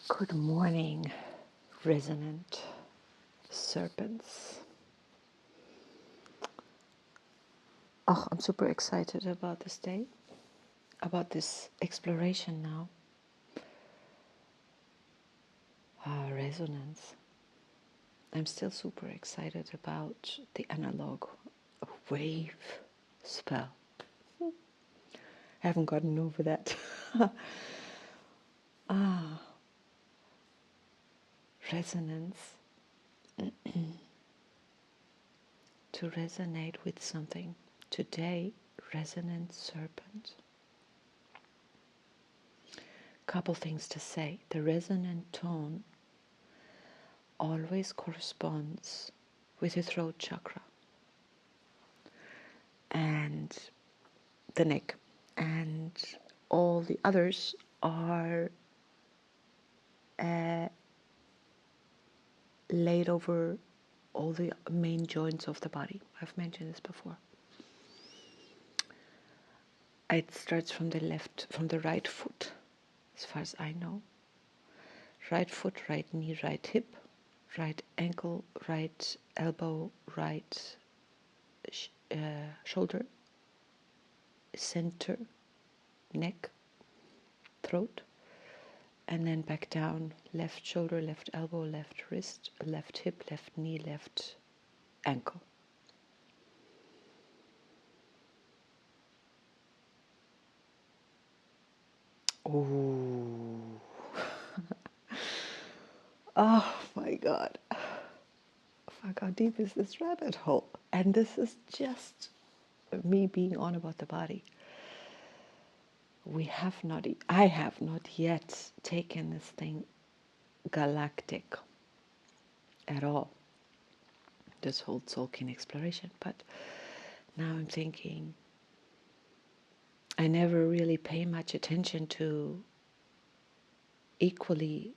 Good morning, Resonant Serpents. Oh, I'm super excited about this day, about this exploration now. Resonance. I'm still super excited about the analog wave spell. I haven't gotten over that. Resonance. To resonate with something. Today, Resonant Serpent. Couple things to say. The resonant tone always corresponds with the throat chakra and the neck, and all the others are laid over all the main joints of the body. I've mentioned this before. It starts from the right foot, as far as I know. Right foot, right knee, right hip, right ankle, right elbow, right shoulder, center, neck, throat, and then back down, left shoulder, left elbow, left wrist, left hip, left knee, left ankle. Ooh. Oh my God. Fuck, how deep is this rabbit hole? And this is just me being on about the body. I have not yet taken this thing galactic at all, this whole Tolkien exploration. But now I'm thinking, I never really pay much attention to equally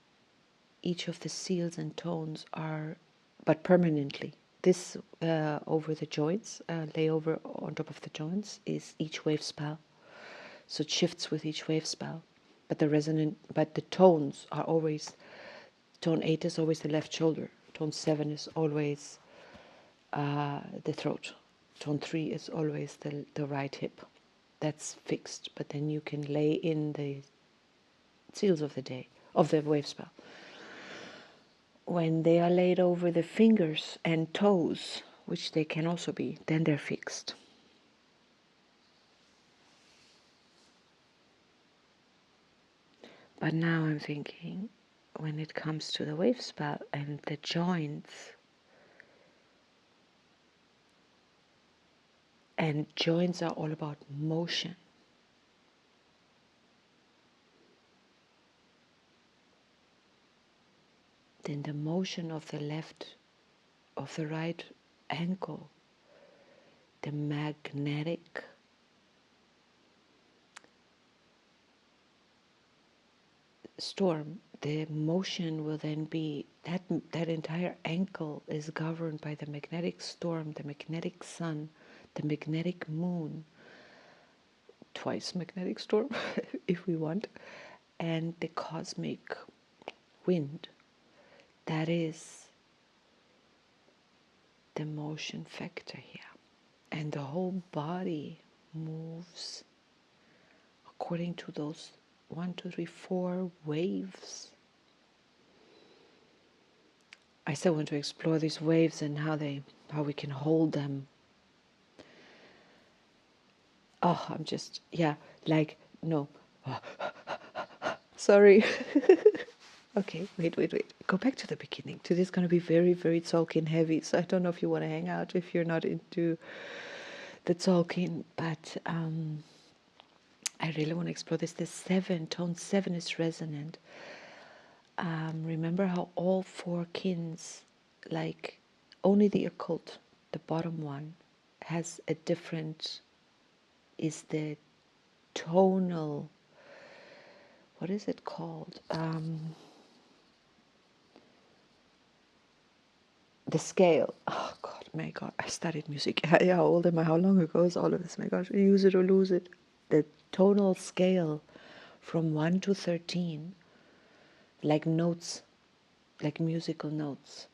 each of the seals and tones are, but permanently. This over the joints, lay over on top of the joints, is each wave spell. So it shifts with each wave spell. But the tones are always, tone 8 is always the left shoulder. Tone 7 is always the throat. Tone 3 is always the right hip. That's fixed. But then you can lay in the seals of the day, of the wave spell. When they are laid over the fingers and toes, which they can also be, then they're fixed. But now I'm thinking, when it comes to the wave spell and the joints, and joints are all about motion. Then the motion of the right ankle, the magnetic storm, the motion will then be, that entire ankle is governed by the magnetic storm, the magnetic sun, the magnetic moon, twice magnetic storm if we want, and the cosmic wind. That is the motion factor here. And the whole body moves according to those 1, 2, 3, 4 waves. I still want to explore these waves and how we can hold them. Oh, I'm just, no. Sorry. Okay, wait. Go back to the beginning. Today's going to be very, very Tolkien heavy, so I don't know if you want to hang out if you're not into the Tolkien, but I really want to explore this. Tone 7 is resonant. Remember how all 4 kins, like only the occult, the bottom one, has a different, is the tonal, what is it called? The scale. Oh God, my God, I studied music. Yeah, how old am I? How long ago is all of this? My gosh, use it or lose it. The tonal scale from 1 to 13. like notes, like musical notes.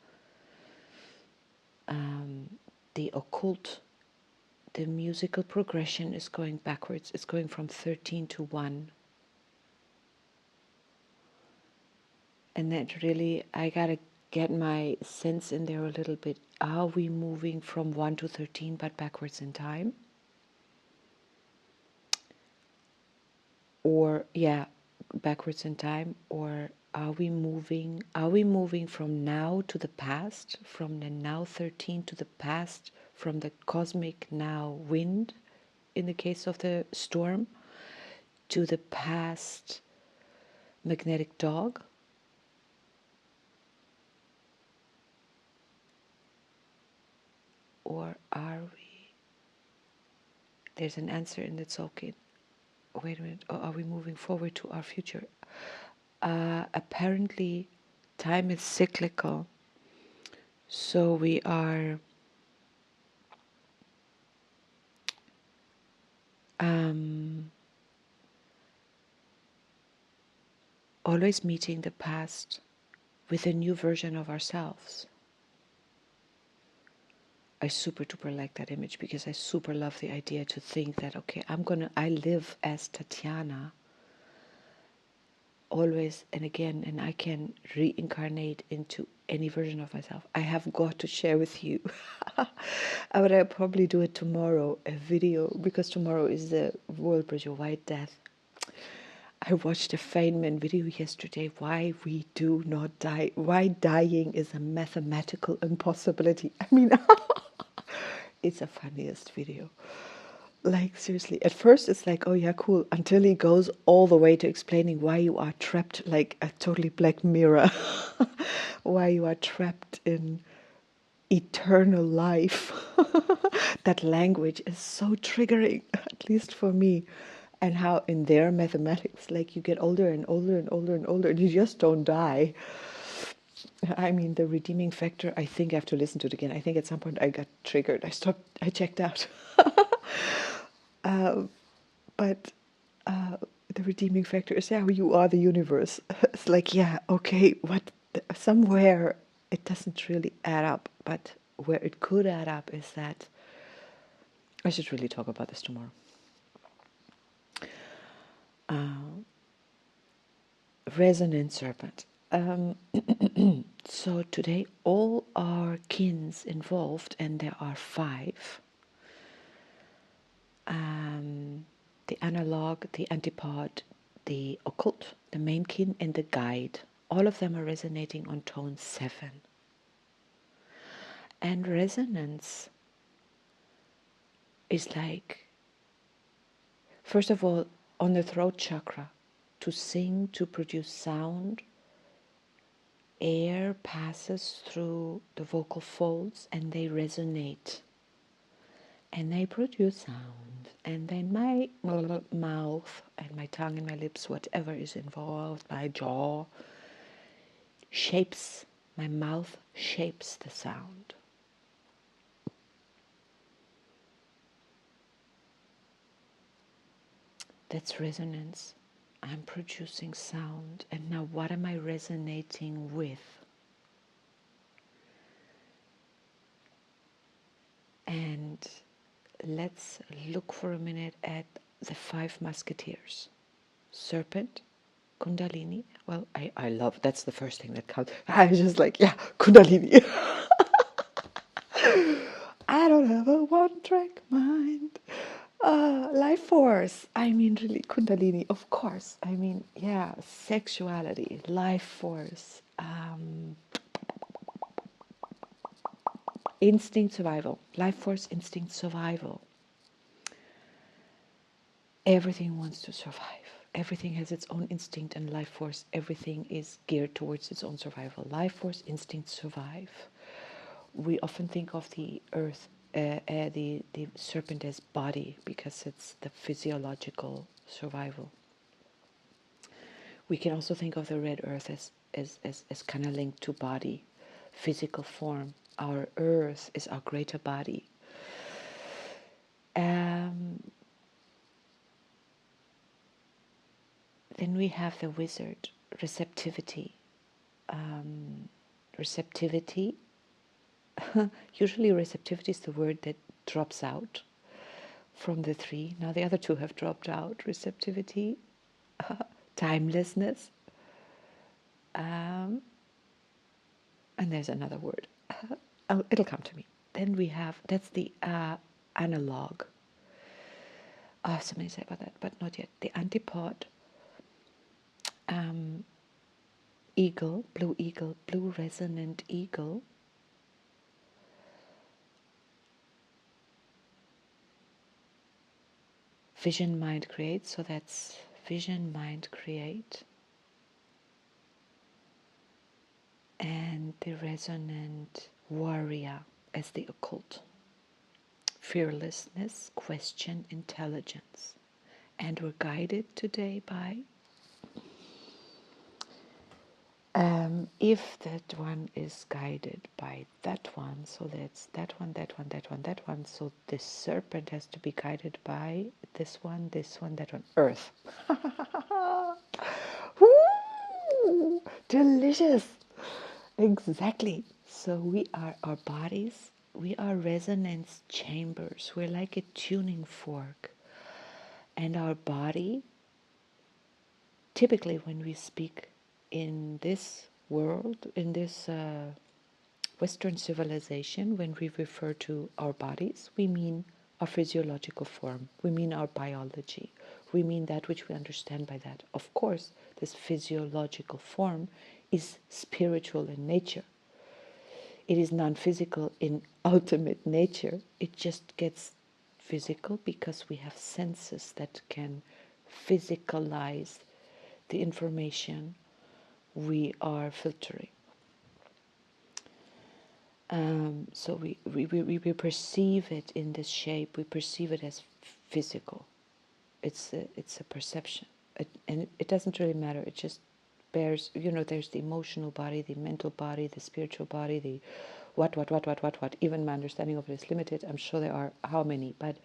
The occult, the musical progression is going backwards. It's going from 13 to 1. And that really, I gotta get my sense in there a little bit. Are we moving from 1 to 13 but backwards in time? Or, yeah, backwards in time? Or are we moving from now to the past, from the now 13 to the past, from the cosmic now wind, in the case of the storm, to the past magnetic dog? Or are we? There's an answer in the Tzolk'in. Wait a minute. Or are we moving forward to our future? Apparently, time is cyclical. So we are always meeting the past with a new version of ourselves. I super duper like that image because I super love the idea to think that, okay, I live as Tatiana always and again, and I can reincarnate into any version of myself. I have got to share with you, but I'll probably do it tomorrow, a video, because tomorrow is the World Bridge of White Death. I watched a Feynman video yesterday, why we do not die, why dying is a mathematical impossibility. I mean, it's the funniest video. Like, seriously, at first it's like, oh yeah, cool, until he goes all the way to explaining why you are trapped, like a totally Black Mirror, why you are trapped in eternal life. That language is so triggering, at least for me. And how in their mathematics, like, you get older and older and older and older, and you just don't die. I mean, the redeeming factor, I think I have to listen to it again. I think at some point I got triggered. I checked out. But the redeeming factor is, yeah, you are the universe. It's like, yeah, okay, what? Somewhere it doesn't really add up, but where it could add up is that I should really talk about this tomorrow. Resonant Serpent. So today, all our kins involved, and there are 5. The analog, the antipod, the occult, the main kin, and the guide. All of them are resonating on tone 7. And resonance is like, first of all, on the throat chakra, to sing, to produce sound, air passes through the vocal folds and they resonate. And they produce sound. And then my mouth and my tongue and my lips, whatever is involved, my jaw, shapes, my mouth shapes the sound. That's resonance. I'm producing sound. And now what am I resonating with? And let's look for a minute at the 5 musketeers. Serpent, Kundalini. Well, I love, that's the first thing that comes. I was just like, yeah, Kundalini. I don't have a one-track mind. Life force. I mean, really, Kundalini, of course. I mean, yeah, sexuality, life force, instinct survival, life force, instinct survival. Everything wants to survive. Everything has its own instinct and life force. Everything is geared towards its own survival. Life force, instinct, survive. We often think of the earth, the serpent as body, because it's the physiological survival. We can also think of the red earth as kind of linked to body, physical form. Our earth is our greater body. Then we have the wizard, receptivity, receptivity. Usually receptivity is the word that drops out from the three. Now the other two have dropped out. Receptivity, timelessness, and there's another word. Oh, it'll come to me. Then we have, that's the analog. Oh, something to say about that, but not yet. The antipod, eagle, blue resonant eagle. Vision, mind, create. So that's vision, mind, create. And the resonant warrior as the occult. Fearlessness, question, intelligence. And we're guided today by, if that one is guided by that one, so that's that one, that one, that one, that one. So the serpent has to be guided by this one, that one, earth. Woo! Delicious. Exactly. So we are our bodies, we are resonance chambers. We're like a tuning fork. And our body, typically when we speak in this world, in this Western civilization, when we refer to our bodies, we mean our physiological form, we mean our biology, we mean that which we understand by that. Of course, this physiological form is spiritual in nature. It is non-physical in ultimate nature. It just gets physical because we have senses that can physicalize the information we are filtering. So we perceive it in this shape. We perceive it as physical. It's a perception, and it doesn't really matter. It just bears. There's the emotional body, the mental body, the spiritual body, the what. Even my understanding of it is limited. I'm sure there are how many, but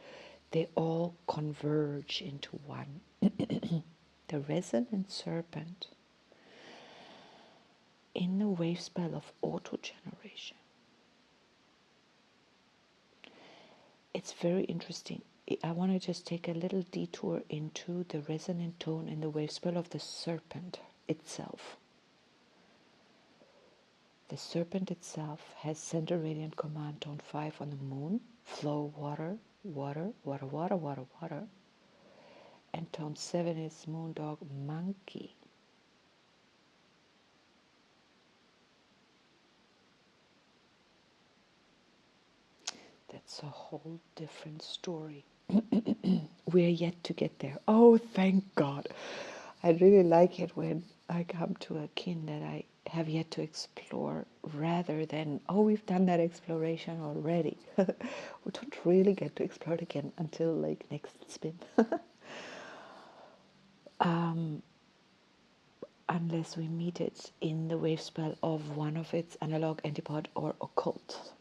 they all converge into one. The resonant serpent in the wave spell of auto-generation. It's very interesting. I want to just take a little detour into the resonant tone in the wave spell of the serpent itself. The serpent itself has center radiant command tone 5 on the moon, flow water, and tone 7 is moon dog monkey. That's a whole different story. We're yet to get there. Oh, thank God. I really like it when I come to a kin that I have yet to explore rather than, oh, we've done that exploration already. We don't really get to explore it again until like next spin. Unless we meet it in the wave spell of one of its analog, antipod, or occult.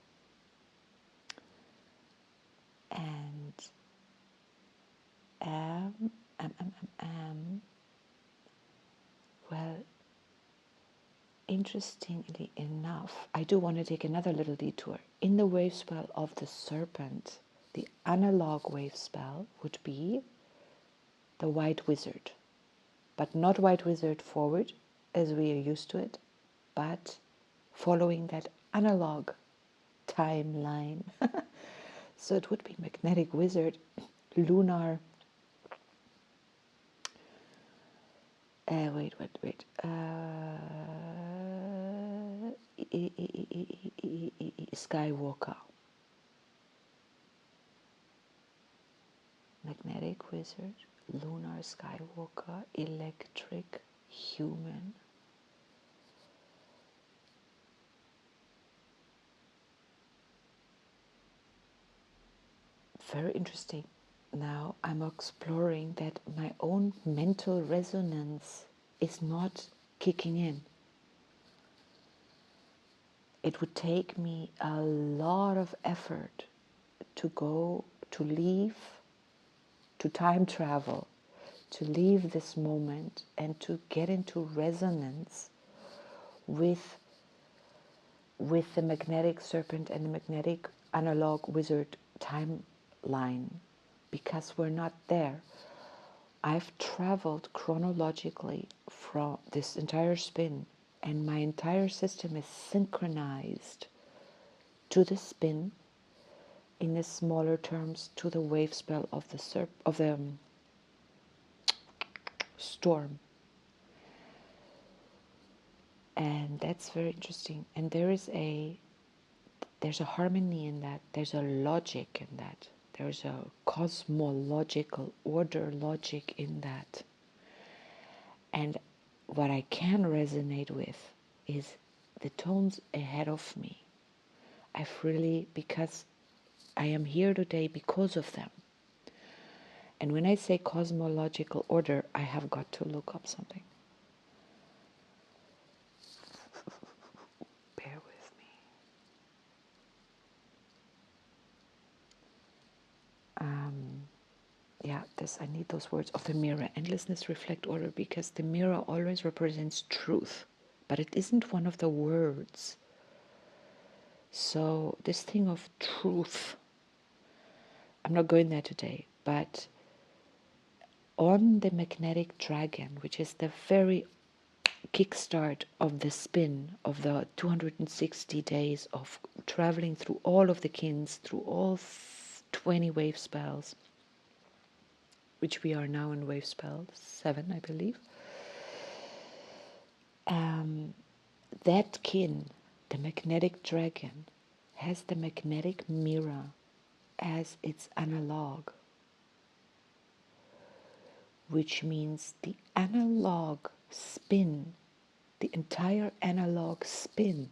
And well, interestingly enough, I do want to take another little detour. In the wave spell of the serpent, the analog wave spell would be the white wizard. But not white wizard forward, as we are used to it, but following that analog timeline. So it would be magnetic wizard, lunar. Wait. Skywalker. Magnetic wizard, lunar Skywalker, electric human. Very interesting. Now I'm exploring that my own mental resonance is not kicking in. It would take me a lot of effort to leave, to time travel, to leave this moment and to get into resonance with the magnetic serpent and the magnetic analog wizard timeline, because we're not there. I've traveled chronologically from this entire spin, and my entire system is synchronized to the spin, in the smaller terms to the wave spell of the storm. And that's very interesting. And there's a harmony in that. There's a logic in that. There's a cosmological order logic in that. And what I can resonate with is the tones ahead of me. I've really, because I am here today because of them. And when I say cosmological order, I have got to look up something. Bear with me. I need those words of the mirror. Endlessness, reflect, order, because the mirror always represents truth, but it isn't one of the words. So this thing of truth, I'm not going there today, but on the magnetic dragon, which is the very kickstart of the spin of the 260 days of traveling through all of the kins, through all 20 wave spells, which we are now in wave spell 7, I believe. That kin, the magnetic dragon, has the magnetic mirror as its analog, which means the analog spin, the entire analog spin,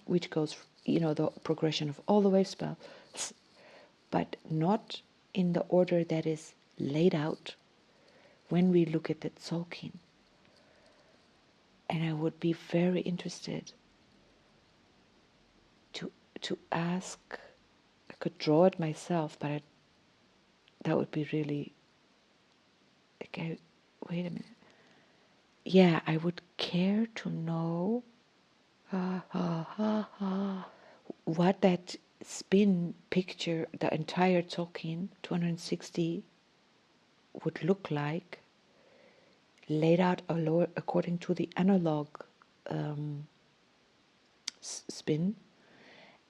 which goes, the progression of all the wave spells, but not in the order that is laid out when we look at the Tzolk'in. And I would be very interested to ask. I could draw it myself, but that would be really, okay, wait a minute. Yeah, I would care to know what that spin picture, the entire Tzolk'in, 260, would look like, laid out according to the analog spin.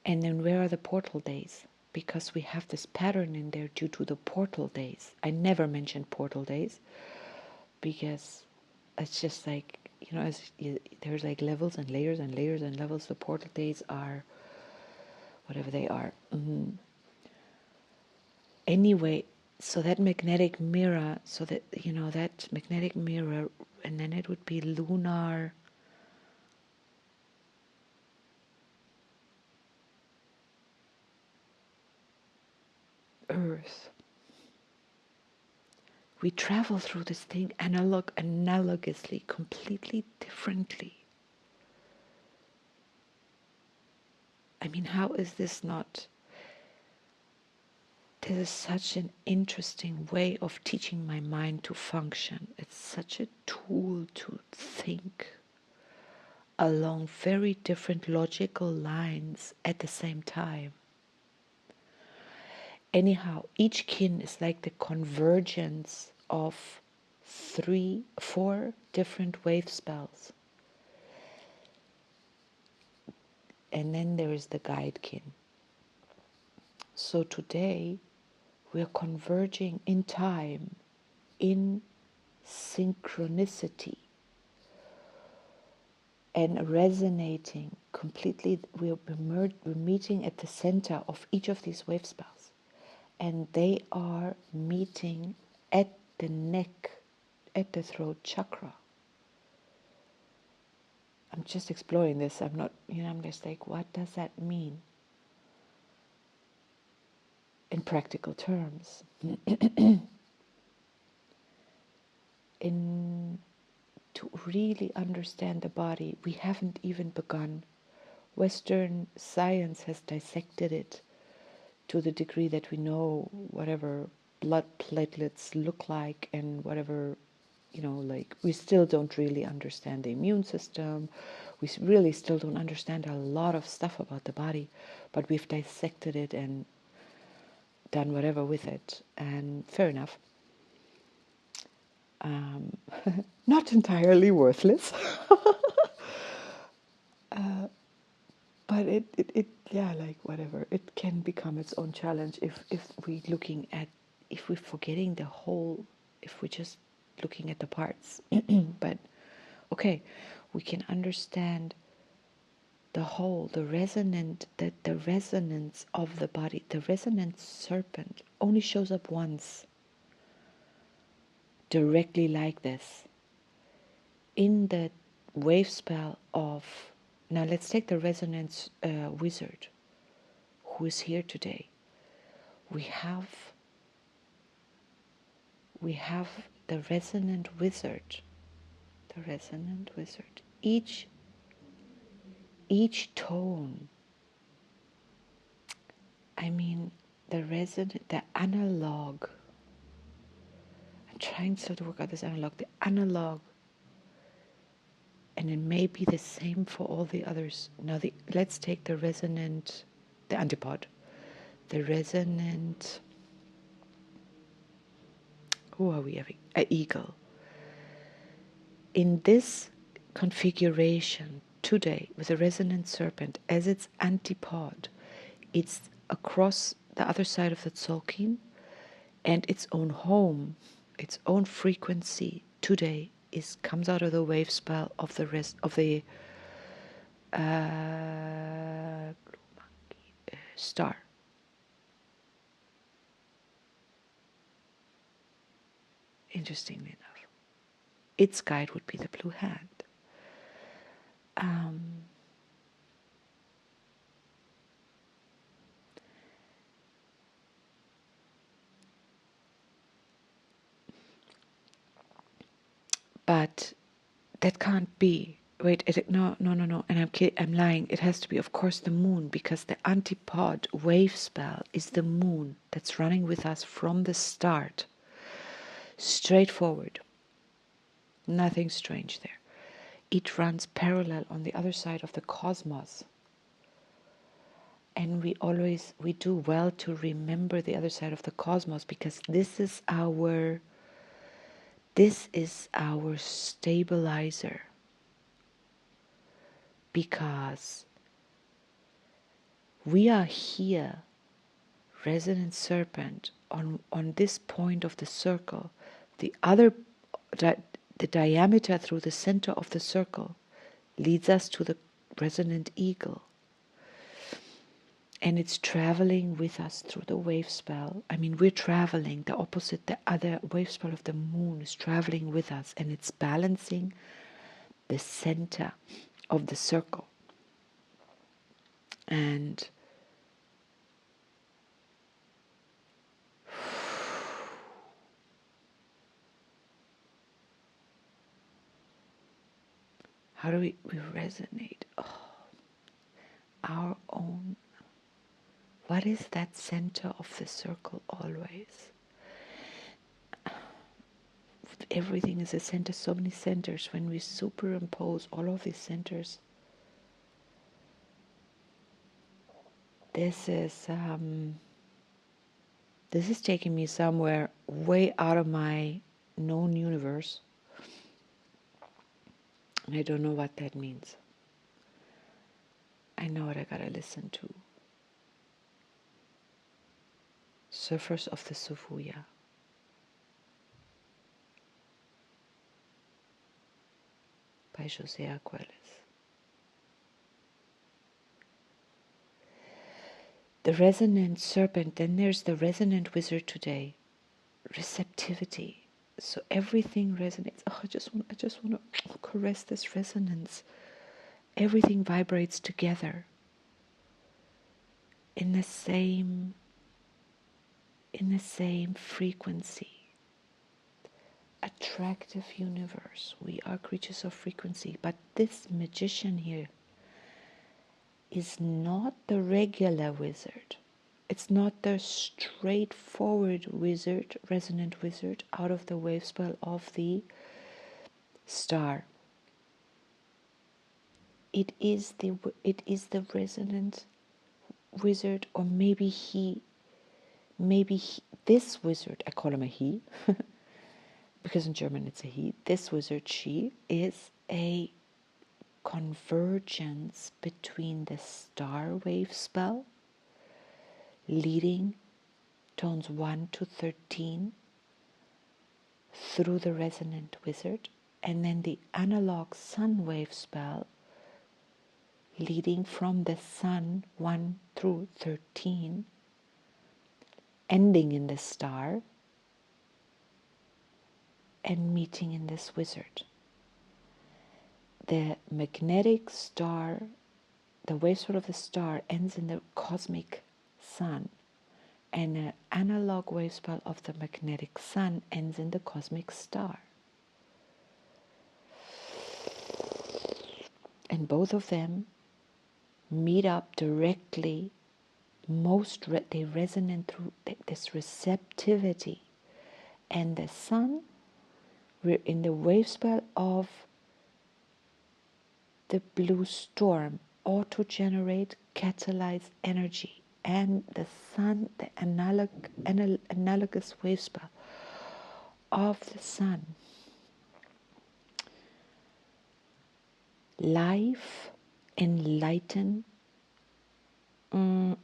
And then where are the portal days? Because we have this pattern in there due to the portal days. I never mentioned portal days because it's just like, there's like levels and layers and layers and levels. The portal days are whatever they are. Anyway, so that magnetic mirror, that magnetic mirror, and then it would be lunar Earth. We travel through this thing analogously, completely differently. I mean, how is this not? This is such an interesting way of teaching my mind to function. It's such a tool to think along very different logical lines at the same time. Anyhow, each kin is like the convergence of 4 different wave spells. And then there is the guide kin. So today we are converging in time, in synchronicity, and resonating completely. We're meeting at the center of each of these wave spells, and they are meeting at the neck, at the throat chakra. I'm just exploring this. I'm not, I'm just like, what does that mean in practical terms? To really understand the body, we haven't even begun. Western science has dissected it to the degree that we know whatever blood platelets look like and whatever like we still don't really understand the immune system. We really still don't understand a lot of stuff about the body, but we've dissected it and done whatever with it, and fair enough. Not entirely worthless. But it yeah, like whatever, it can become its own challenge if we're forgetting the whole, if we're just looking at the parts. But okay, we can understand the whole, the resonance of the body. The resonant serpent only shows up once, directly like this, in the wave spell of. Now let's take the resonance wizard who is here today. We have the resonant wizard. The resonant wizard. Each tone. I mean, the analog. I'm trying still to work out this analog. The analog, and it may be the same for all the others. Now, let's take the resonant, the antipod. The resonant. Who are we having? An eagle. In this configuration today, with a resonant serpent as its antipod, it's across the other side of the Tzolk'in, and its own home, its own frequency today comes out of the wave spell of the rest of the star. Interestingly enough, its guide would be the blue hand. But that can't be. Wait, no. And I'm lying. It has to be, of course, the moon, because the antipod wave spell is the moon that's running with us from the start. Straightforward. Nothing strange there. It runs parallel on the other side of the cosmos. And we do well to remember the other side of the cosmos, because this is our stabilizer. Because we are here, Resonant Serpent, on this point of the circle. The diameter through the center of the circle leads us to the resonant eagle. And it's traveling with us through the wave spell. I mean, we're traveling, the other wave spell of the moon is traveling with us, and it's balancing the center of the circle. And how do we resonate? Our own. What is that center of the circle always? Everything is a center, so many centers. When we superimpose all of these centers, this is taking me somewhere way out of my known universe. And I don't know what that means. I know what I gotta listen to. Surfers of the Sofuya. By José Acueles. The resonant serpent, then there's the resonant wizard today. Receptivity. So everything resonates. I just want to caress this resonance. Everything vibrates together in the same frequency. Attractive universe. We are creatures of frequency, but this magician here is not the regular wizard. It's not the straightforward wizard, resonant wizard, out of the wave spell of the star. It is the resonant wizard, or this wizard, I call him a he, because in German it's a he. This wizard, she, is a convergence between the star wave spell, leading tones 1 to 13 through the resonant wizard, and then the analog sun wave spell, leading from the sun 1 through 13, ending in the star, and meeting in this wizard. The magnetic star, the wave spell of the star, ends in the cosmic sun, and an analog wave spell of the magnetic sun ends in the cosmic star. And both of them meet up directly. They resonate through this receptivity, and the sun, we're in the wave spell of the blue storm, auto-generate, catalyze energy, and the sun, the analogous wave spell of the sun. Life, enlighten,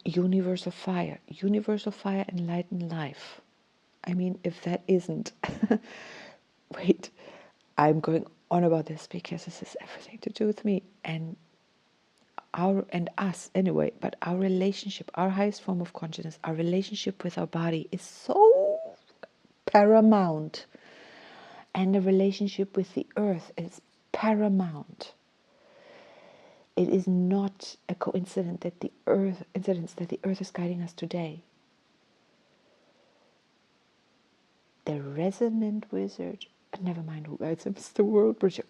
universal fire, enlighten life. I mean, if that isn't, wait, I'm going on about this because this has everything to do with me and us anyway. But our relationship, our highest form of consciousness, our relationship with our body is so paramount, and the relationship with the earth is paramount. It is not a coincidence that the earth is guiding us today. The resonant wizard, never mind who guides him, it's the world bridger.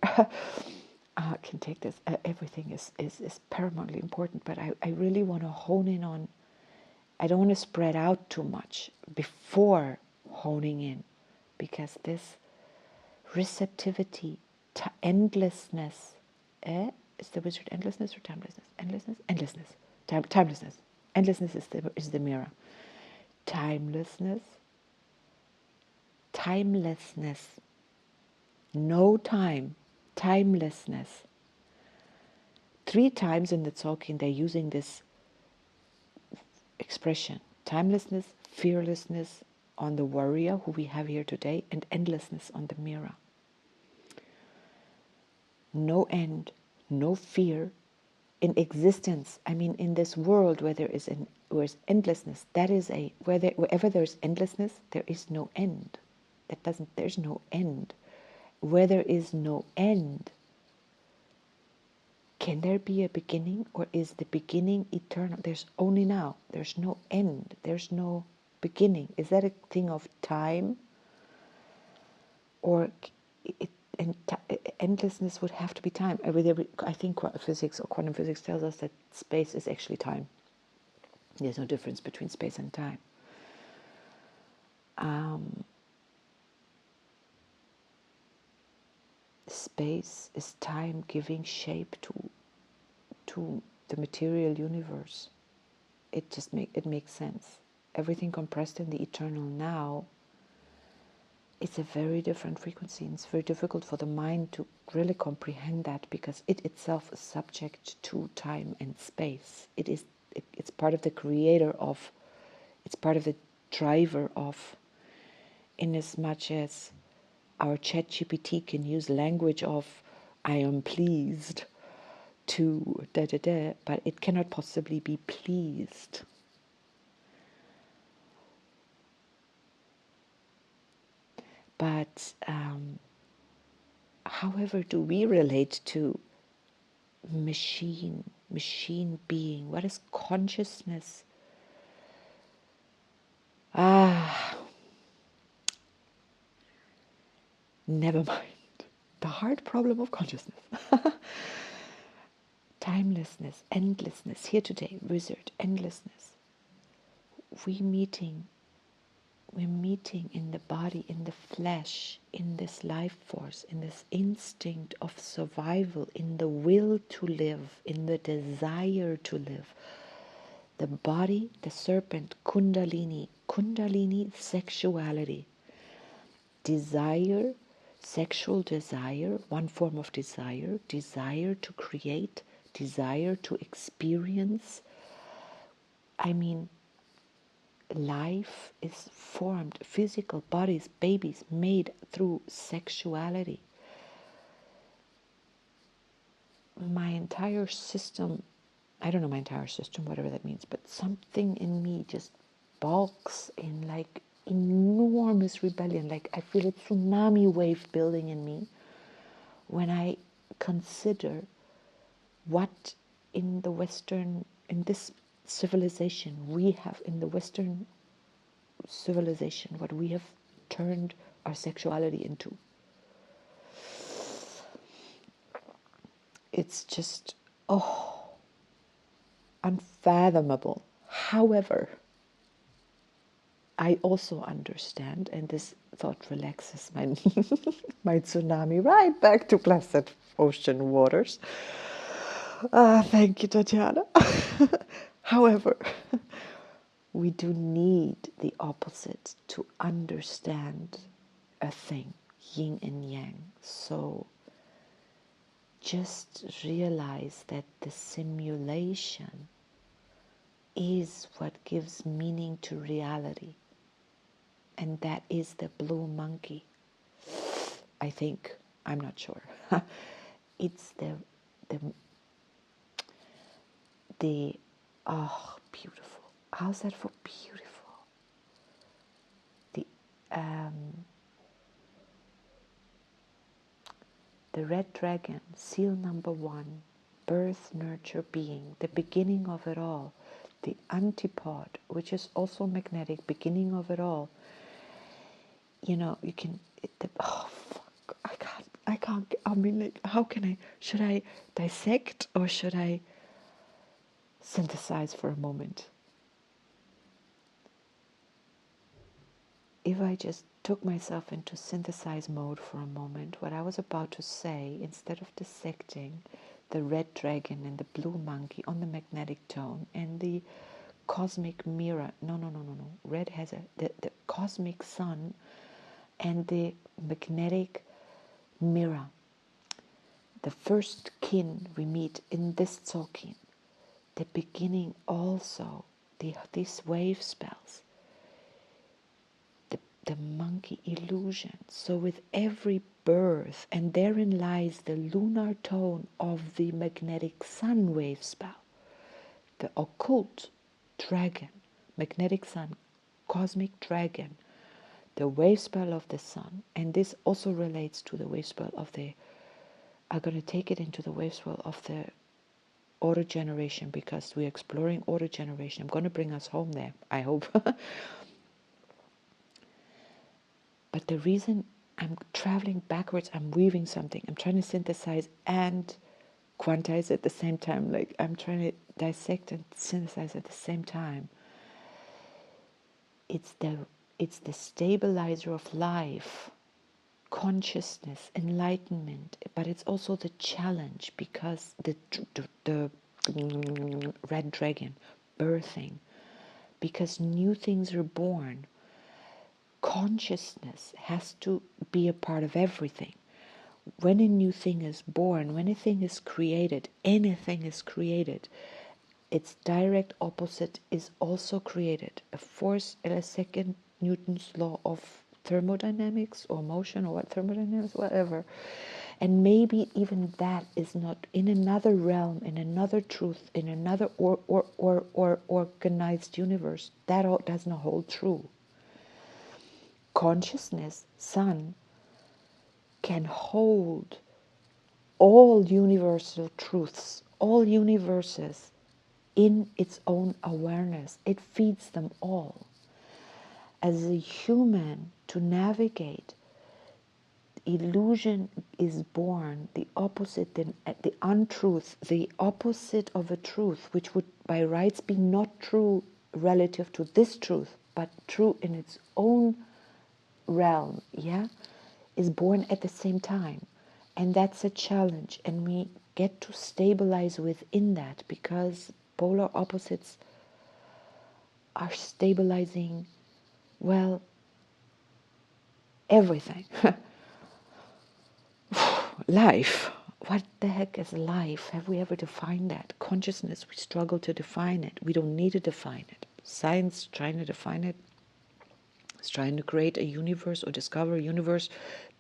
Can take this. Everything is paramountly important, but I really want to hone in on, I don't want to spread out too much before honing in, because this receptivity to endlessness, is the wizard endlessness or timelessness? Endlessness. Timelessness. Endlessness is the mirror. Timelessness. No time. Timelessness. 3 times in the Tolkien they're using this expression: timelessness, fearlessness on the warrior who we have here today, and endlessness on the mirror. No end, no fear in existence. I mean, in this world where there is endlessness, that is wherever there is endlessness, there is no end. There's no end. Where there is no end, can there be a beginning, or is the beginning eternal? There's only now. There's no end. There's no beginning. Is that a thing of time? Or endlessness would have to be time. I think quantum physics tells us that space is actually time. There's no difference between space and time. Space is time giving shape to the material universe. It makes sense. Everything compressed in the eternal now, it's a very different frequency, and it's very difficult for the mind to really comprehend that, because it itself is subject to time and space. It's part of the creator of, it's part of the driver of, in as much as our ChatGPT can use language of I am pleased to but it cannot possibly be pleased. But however do we relate to machine being? What is consciousness? Never mind. The hard problem of consciousness. Timelessness, endlessness, here today, wizard, endlessness. We meeting we're meeting in the body, in the flesh, in this life force, in this instinct of survival, in the will to live, in the desire to live. The body, the serpent, Kundalini, sexuality, desire, sexual desire, one form of desire, desire to create, desire to experience. I mean, life is formed, physical bodies, babies made through sexuality. My entire system, I don't know my entire system, whatever that means, but something in me just balks in like enormous rebellion. Like I feel a tsunami wave building in me when I consider what in the Western, in this civilization, we have in the Western civilization, what we have turned our sexuality into. It's just, unfathomable. However, I also understand, and this thought relaxes my, my tsunami right back to placid ocean waters. Thank you, Tatiana. However, we do need the opposite to understand a thing, yin and yang. So just realize that the simulation is what gives meaning to reality. And that is the blue monkey. I think, I'm not sure. It's the beautiful. How's that for beautiful? The red dragon, seal number 1, birth, nurture, being, the beginning of it all, the antipod, which is also magnetic, beginning of it all. You know, you can, I can't, I mean, like, how can I, should I dissect or should I synthesize for a moment? If I just took myself into synthesize mode for a moment, what I was about to say, instead of dissecting the red dragon and the blue monkey on the magnetic tone and the cosmic mirror, no, red has the cosmic sun and the magnetic mirror, the first kin we meet in this talking, the beginning also, these wave spells, the monkey illusion. So with every birth, and therein lies the lunar tone of the magnetic sun wave spell, the occult dragon, magnetic sun, cosmic dragon, the wave spell of the sun. And this also relates to the wave spell of the, I'm going to take it into the wave spell of the auto generation, because we're exploring auto generation. I'm going to bring us home there, I hope. But the reason I'm traveling backwards, I'm weaving something, I'm trying to synthesize and quantize at the same time. Like I'm trying to dissect and synthesize at the same time. It's the stabilizer of life, consciousness, enlightenment, but it's also the challenge, because the red dragon, birthing, because new things are born. Consciousness has to be a part of everything. When a new thing is born, when a thing is created, anything is created, its direct opposite is also created. A force, a second Newton's law of thermodynamics or motion or what thermodynamics, whatever. And maybe even that is not in another realm, in another truth, in another or organized universe. That all does not hold true. Consciousness, sun, can hold all universal truths, all universes in its own awareness. It feeds them all. As a human, to navigate, illusion is born, the opposite, the untruth, the opposite of a truth, which would by rights be not true relative to this truth, but true in its own realm, yeah, is born at the same time. And that's a challenge. And we get to stabilize within that, because polar opposites are stabilizing, well, everything. Life. What the heck is life? Have we ever defined that? Consciousness, we struggle to define it. We don't need to define it. Science trying to define it is trying to create a universe or discover a universe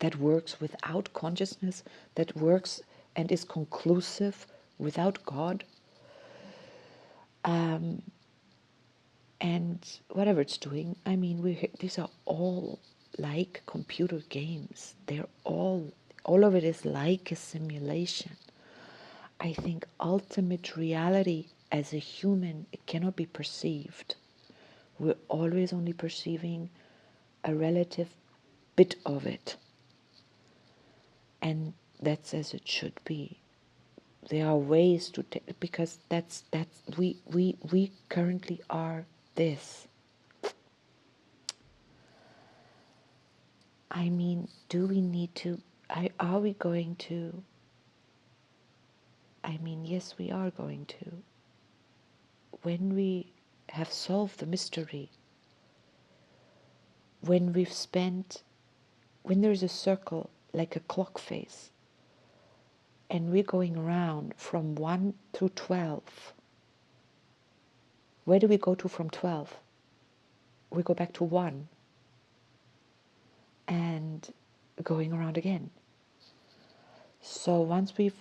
that works without consciousness, that works and is conclusive without God. And whatever it's doing, I mean, these are all like computer games. They're all of it is like a simulation. I think ultimate reality as a human, it cannot be perceived. We're always only perceiving a relative bit of it. And that's as it should be. There are ways to take, because that's we currently are this. I mean, do we need to, are we going to, I mean, yes, we are going to. When we have solved the mystery, when we've spent, when there's a circle like a clock face, and we're going around from 1 through 12, where do we go to from 12? We go back to 1 and going around again. So once we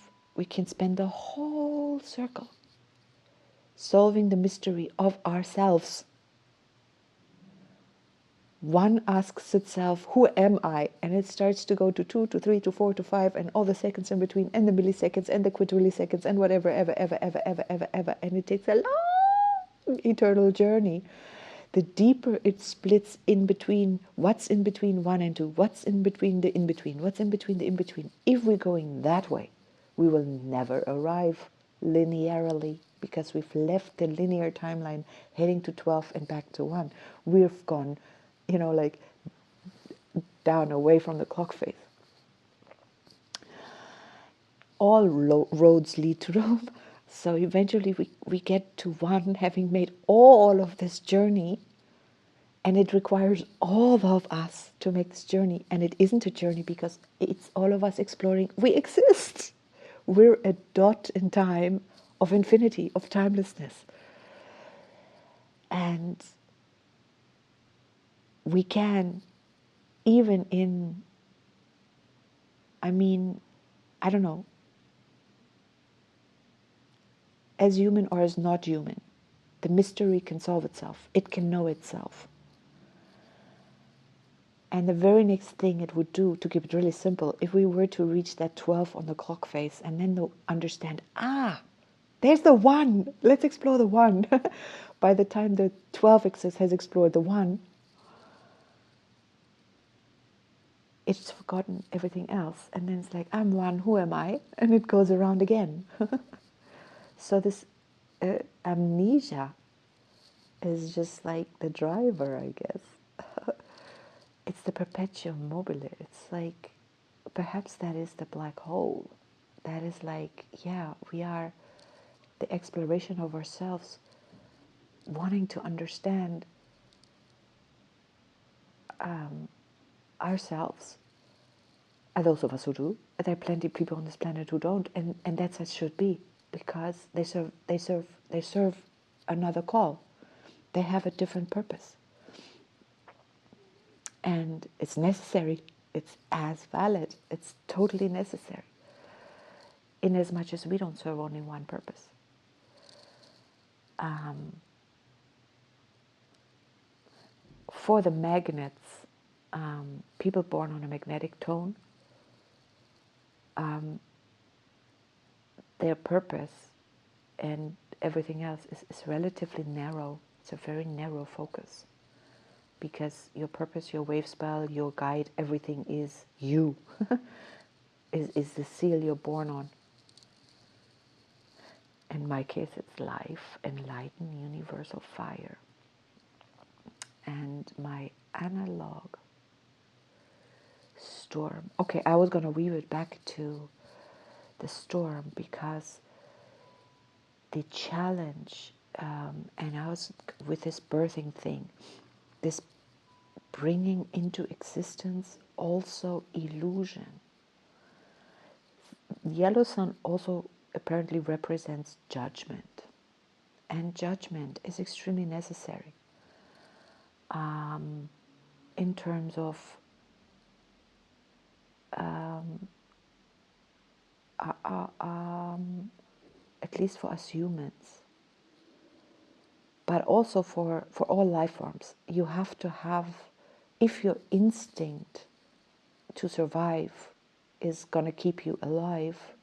can spend the whole circle solving the mystery of ourselves. One asks itself, who am I? And it starts to go to 2, to 3, to 4, to 5, and all the seconds in between, and the milliseconds, and the quadrilliseconds, and whatever, ever. And it takes a long, eternal journey. The deeper it splits in between, what's in between 1 and 2, what's in between the in-between, what's in between the in-between. If we're going that way, we will never arrive linearly, because we've left the linear timeline heading to 12 and back to 1. We've gone, like down away from the clock face. All roads lead to Rome. So eventually we get to 1, having made all of this journey, and it requires all of us to make this journey. And it isn't a journey, because it's all of us exploring. We exist. We're a dot in time of infinity, of timelessness. And we can, even in, I don't know, as human or as not human, the mystery can solve itself. It can know itself. And the very next thing it would do, to keep it really simple, if we were to reach that 12 on the clock face and then understand, there's the 1, let's explore the 1. By the time the 12 has explored the 1, it's forgotten everything else. And then it's like, I'm 1, who am I? And it goes around again. So this amnesia is just like the driver, I guess. It's the perpetuum mobile. It's like, perhaps that is the black hole. That is like, we are the exploration of ourselves, wanting to understand ourselves. And those of us who do, there are plenty of people on this planet who don't, and that's as it should be, because they serve another call. They have a different purpose. And it's necessary. It's as valid. It's totally necessary. In as much as we don't serve only one purpose. For the magnets, people born on a magnetic tone, their purpose and everything else is relatively narrow. It's a very narrow focus. Because your purpose, your wave spell, your guide, everything is you. is the seal you're born on. In my case, it's life, enlightened, universal fire. and my analog storm. Okay, I was going to weave it back to the storm because the challenge, and I was with this birthing thing, this bringing into existence also illusion. The yellow sun also apparently represents judgment, and judgment is extremely necessary in terms of uh, uh, um, at least for us humans, but also for all life forms. You have to have, if your instinct to survive is going to keep you alive,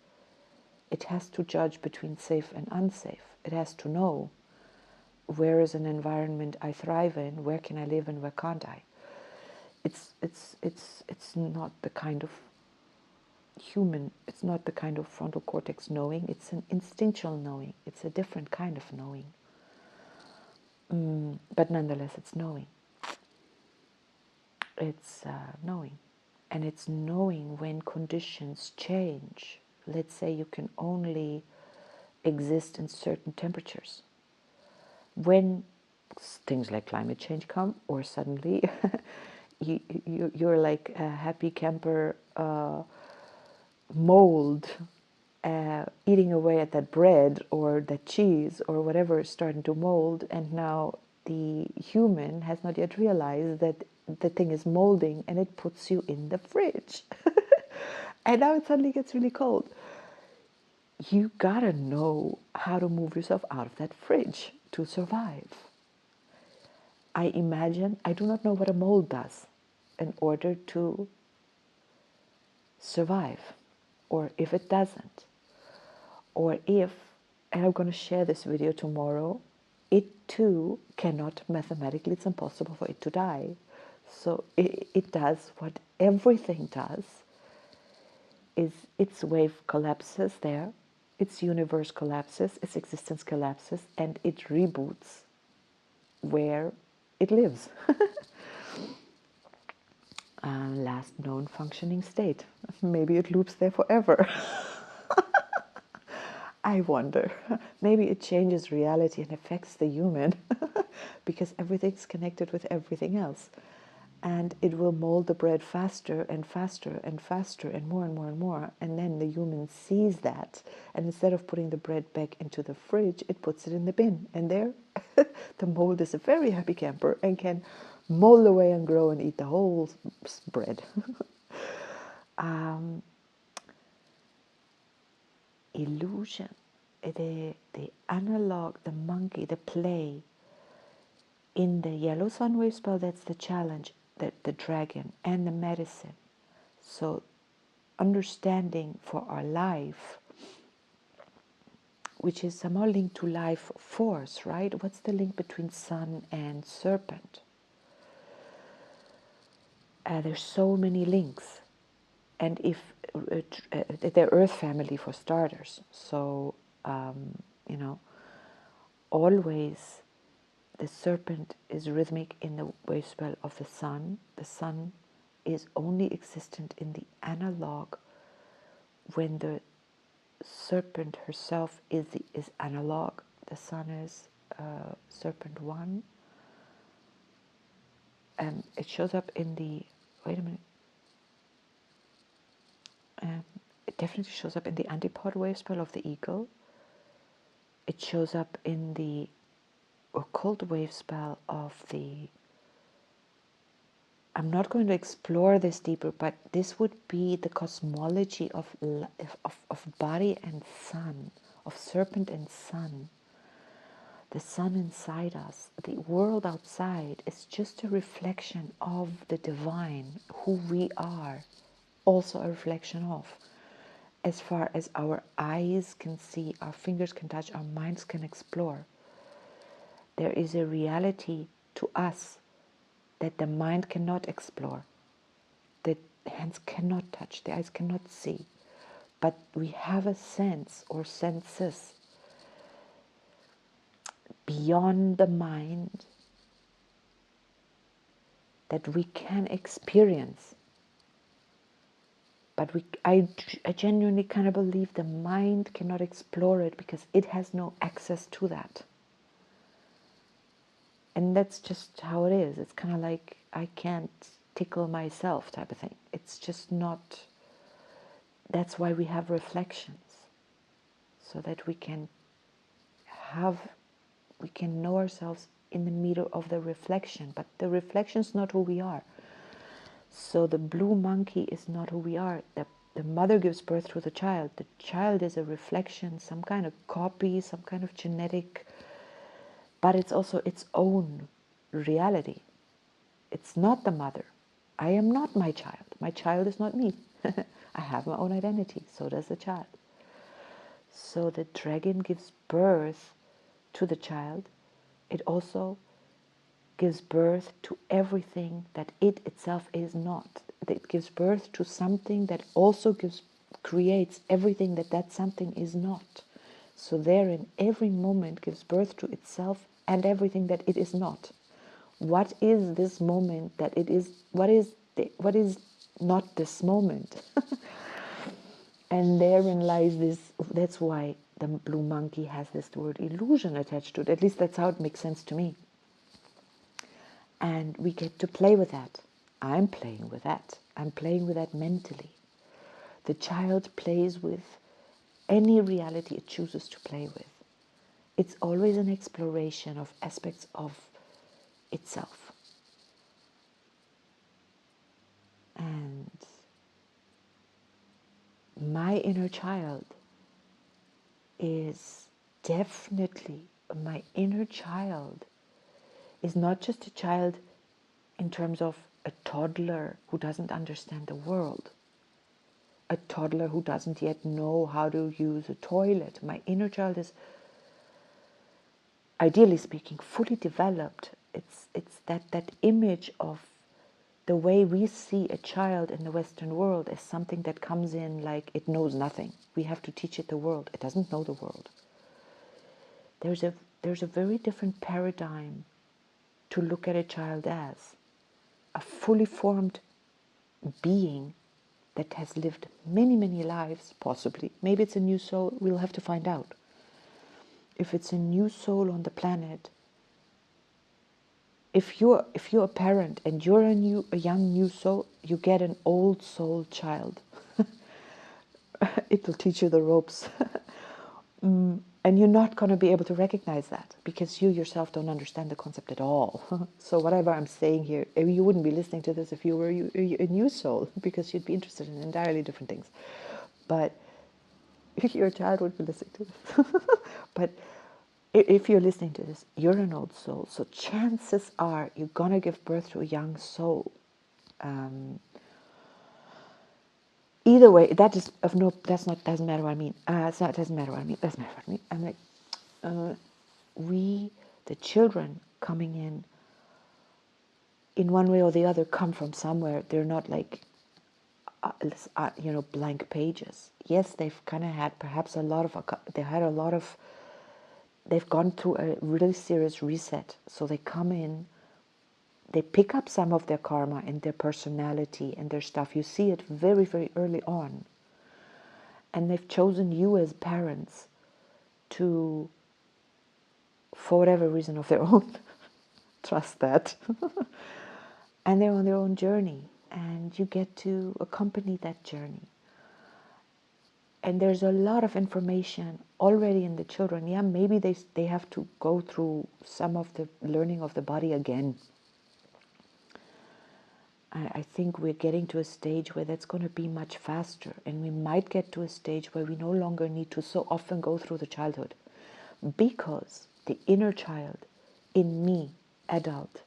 it has to judge between safe and unsafe. It has to know where is an environment I thrive in, where can I live and where can't I. It's not the kind of human, it's not the kind of frontal cortex knowing, it's an instinctual knowing. It's a different kind of knowing. But nonetheless, it's knowing. It's knowing. And it's knowing when conditions change. Let's say you can only exist in certain temperatures. When things like climate change come, or suddenly you're like a happy camper mold eating away at that bread or that cheese or whatever is starting to mold, and now the human has not yet realized that the thing is molding, and it puts you in the fridge. And now it suddenly gets really cold. You gotta know how to move yourself out of that fridge to survive. I imagine, I do not know what a mold does in order to survive, or if it doesn't, or if, and I'm going to share this video tomorrow, it too cannot mathematically, it's impossible for it to die. So it does what everything does, is its wave collapses there, its universe collapses, its existence collapses, and it reboots where it lives. Last known functioning state. Maybe it loops there forever. I wonder. Maybe it changes reality and affects the human because everything's connected with everything else. And it will mold the bread faster and faster and faster and more and more and more. And then the human sees that. And instead of putting the bread back into the fridge, it puts it in the bin. And there, the mold is a very happy camper and can mold away and grow and eat the whole bread. Illusion, the analog, the monkey, the play. In the yellow sun wave spell, that's the challenge, the dragon, and the medicine. So understanding for our life, which is somehow linked to life force, right? What's the link between sun and serpent? There's so many links. And if they're earth family for starters, so always the serpent is rhythmic in the wave spell of the sun. The sun is only existent in the analog when the serpent herself is analog. The sun is serpent 1, and it shows up in the, wait a minute, it definitely shows up in the antipod wave spell of the eagle. It shows up in the occult wave spell of the, I'm not going to explore this deeper, but this would be the cosmology of body and sun, of serpent and sun. The sun inside us, the world outside is just a reflection of the divine, who we are, also a reflection of. As far as our eyes can see, our fingers can touch, our minds can explore. There is a reality to us that the mind cannot explore, the hands cannot touch, the eyes cannot see. But we have a sense or senses beyond the mind that we can experience. But I genuinely kind of believe the mind cannot explore it because it has no access to that. And that's just how it is. It's kind of like I can't tickle myself type of thing. It's just not. That's why we have reflections, so that we can know ourselves in the middle of the reflection. But the reflection is not who we are. So the blue monkey is not who we are. The mother gives birth to the child. The child is a reflection, some kind of copy, some kind of genetic, but it's also its own reality. It's not the mother. I am not my child. My child is not me. I have my own identity. So does the child. So the dragon gives birth to the child. It also gives birth to everything that it itself is not. It gives birth to something that also creates everything that something is not. So therein, every moment gives birth to itself and everything that it is not. What is this moment that it is? What is not this moment? And therein lies this. That's why the blue monkey has this word illusion attached to it. At least that's how it makes sense to me. And we get to play with that. I'm playing with that. I'm playing with that mentally. The child plays with any reality it chooses to play with. It's always an exploration of aspects of itself. And my inner child is definitely, my inner child is not just a child in terms of a toddler who doesn't understand the world, a toddler who doesn't yet know how to use a toilet. My inner child is, ideally speaking, fully developed. It's that image of the way we see a child in the Western world as something that comes in like it knows nothing. We have to teach it the world. It doesn't know the world. There's a very different paradigm to look at a child as a fully formed being that has lived many, many lives, possibly. Maybe it's a new soul. We'll have to find out. If it's a new soul on the planet, if you're a parent and you're a young new soul, you get an old soul child. It will teach you the ropes. And you're not going to be able to recognize that because you yourself don't understand the concept at all. So whatever I'm saying here, you wouldn't be listening to this if you were a new soul, because you'd be interested in entirely different things. But your child would be listening to this. But if you're listening to this, you're an old soul. So chances are you're going to give birth to a young soul. Either way, that is of no. Doesn't matter what I mean. It doesn't matter what I mean. Doesn't matter what I mean. I'm like, we, the children coming in one way or the other, come from somewhere. They're not like, blank pages. Yes, they've kind of had perhaps they've gone through a really serious reset. So they come in. They pick up some of their karma and their personality and their stuff. You see it very, very early on. And they've chosen you as parents to, for whatever reason of their own, trust that. And they're on their own journey. And you get to accompany that journey. And there's a lot of information already in the children. Yeah, maybe they have to go through some of the learning of the body again. I think we're getting to a stage where that's going to be much faster, and we might get to a stage where we no longer need to so often go through the childhood, because the inner child in me, adult,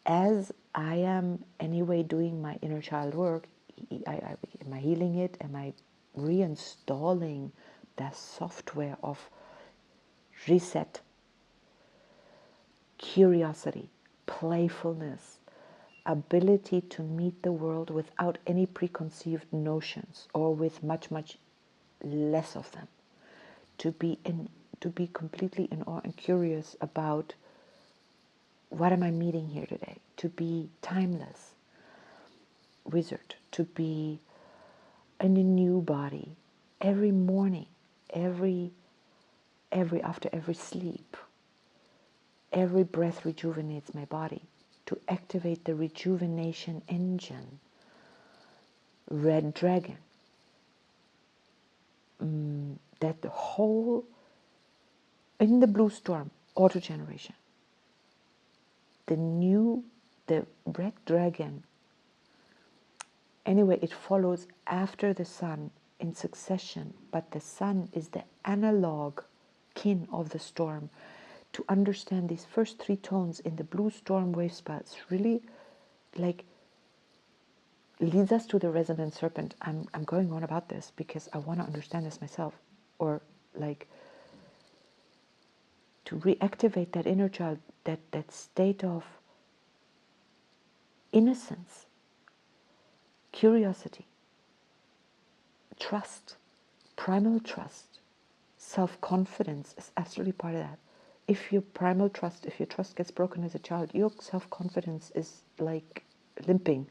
as I am anyway doing my inner child work, am I healing it? Am I reinstalling the software of reset, curiosity, playfulness, ability to meet the world without any preconceived notions, or with much, much less of them, to be completely in awe and curious about what am I meeting here today? To be timeless, wizard, to be in a new body every morning, every after every sleep. Every breath rejuvenates my body. To activate the rejuvenation engine, red dragon, that the whole, in the blue storm, auto-generation, the red dragon, anyway, it follows after the sun in succession, but the sun is the analog kin of the storm. To understand these first three tones in the blue storm wave spells really like leads us to the resonant serpent. I'm going on about this because I want to understand this myself, or like to reactivate that inner child, that state of innocence, curiosity, trust, primal trust, self-confidence is absolutely part of that. If your primal trust, if your trust gets broken as a child, your self-confidence is like limping,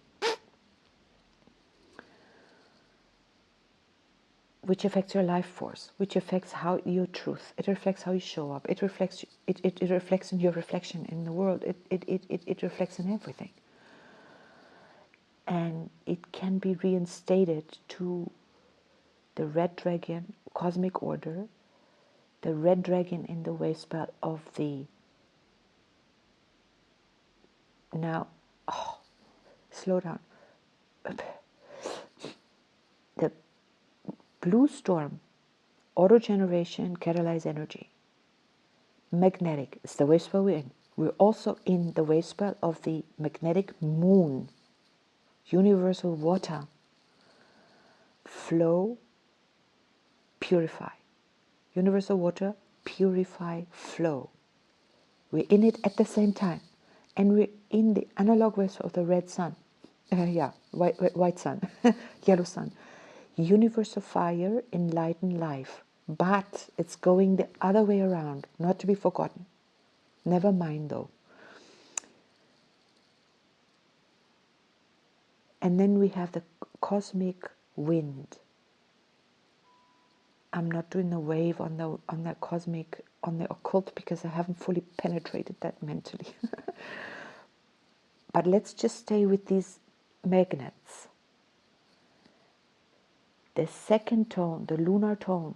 which affects your life force, which affects how your truth. It reflects how you show up. It reflects it reflects in your reflection in the world. It reflects in everything. And it can be reinstated to the red dragon cosmic order, the red dragon in the wave spell of the now slow down. The blue storm, auto-generation, catalyzed energy. Magnetic, it's the wave spell we're in. We're also in the wave spell of the magnetic moon, universal water. Flow, purify. Universal water, purify, flow. We're in it at the same time. And we're in the analog wave of the red sun. White sun, yellow sun. Universal fire, enlighten life. But it's going the other way around, not to be forgotten. Never mind though. And then we have the cosmic wind. I'm not doing the wave on the cosmic, on the occult, because I haven't fully penetrated that mentally. But let's just stay with these magnets. The second tone, the lunar tone,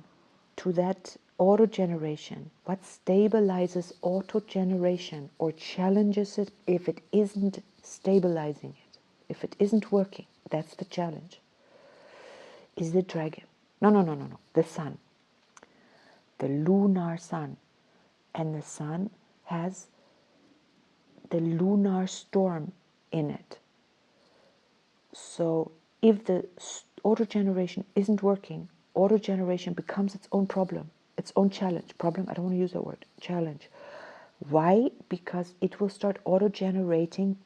to that auto-generation. What stabilizes auto-generation or challenges it if it isn't stabilizing it, if it isn't working? That's the challenge. Is the dragon. No. The sun. The lunar sun. And the sun has the lunar storm in it. So if the auto-generation isn't working, auto-generation becomes its own problem, its own challenge. Problem, I don't want to use that word, challenge. Why? Because it will start auto-generating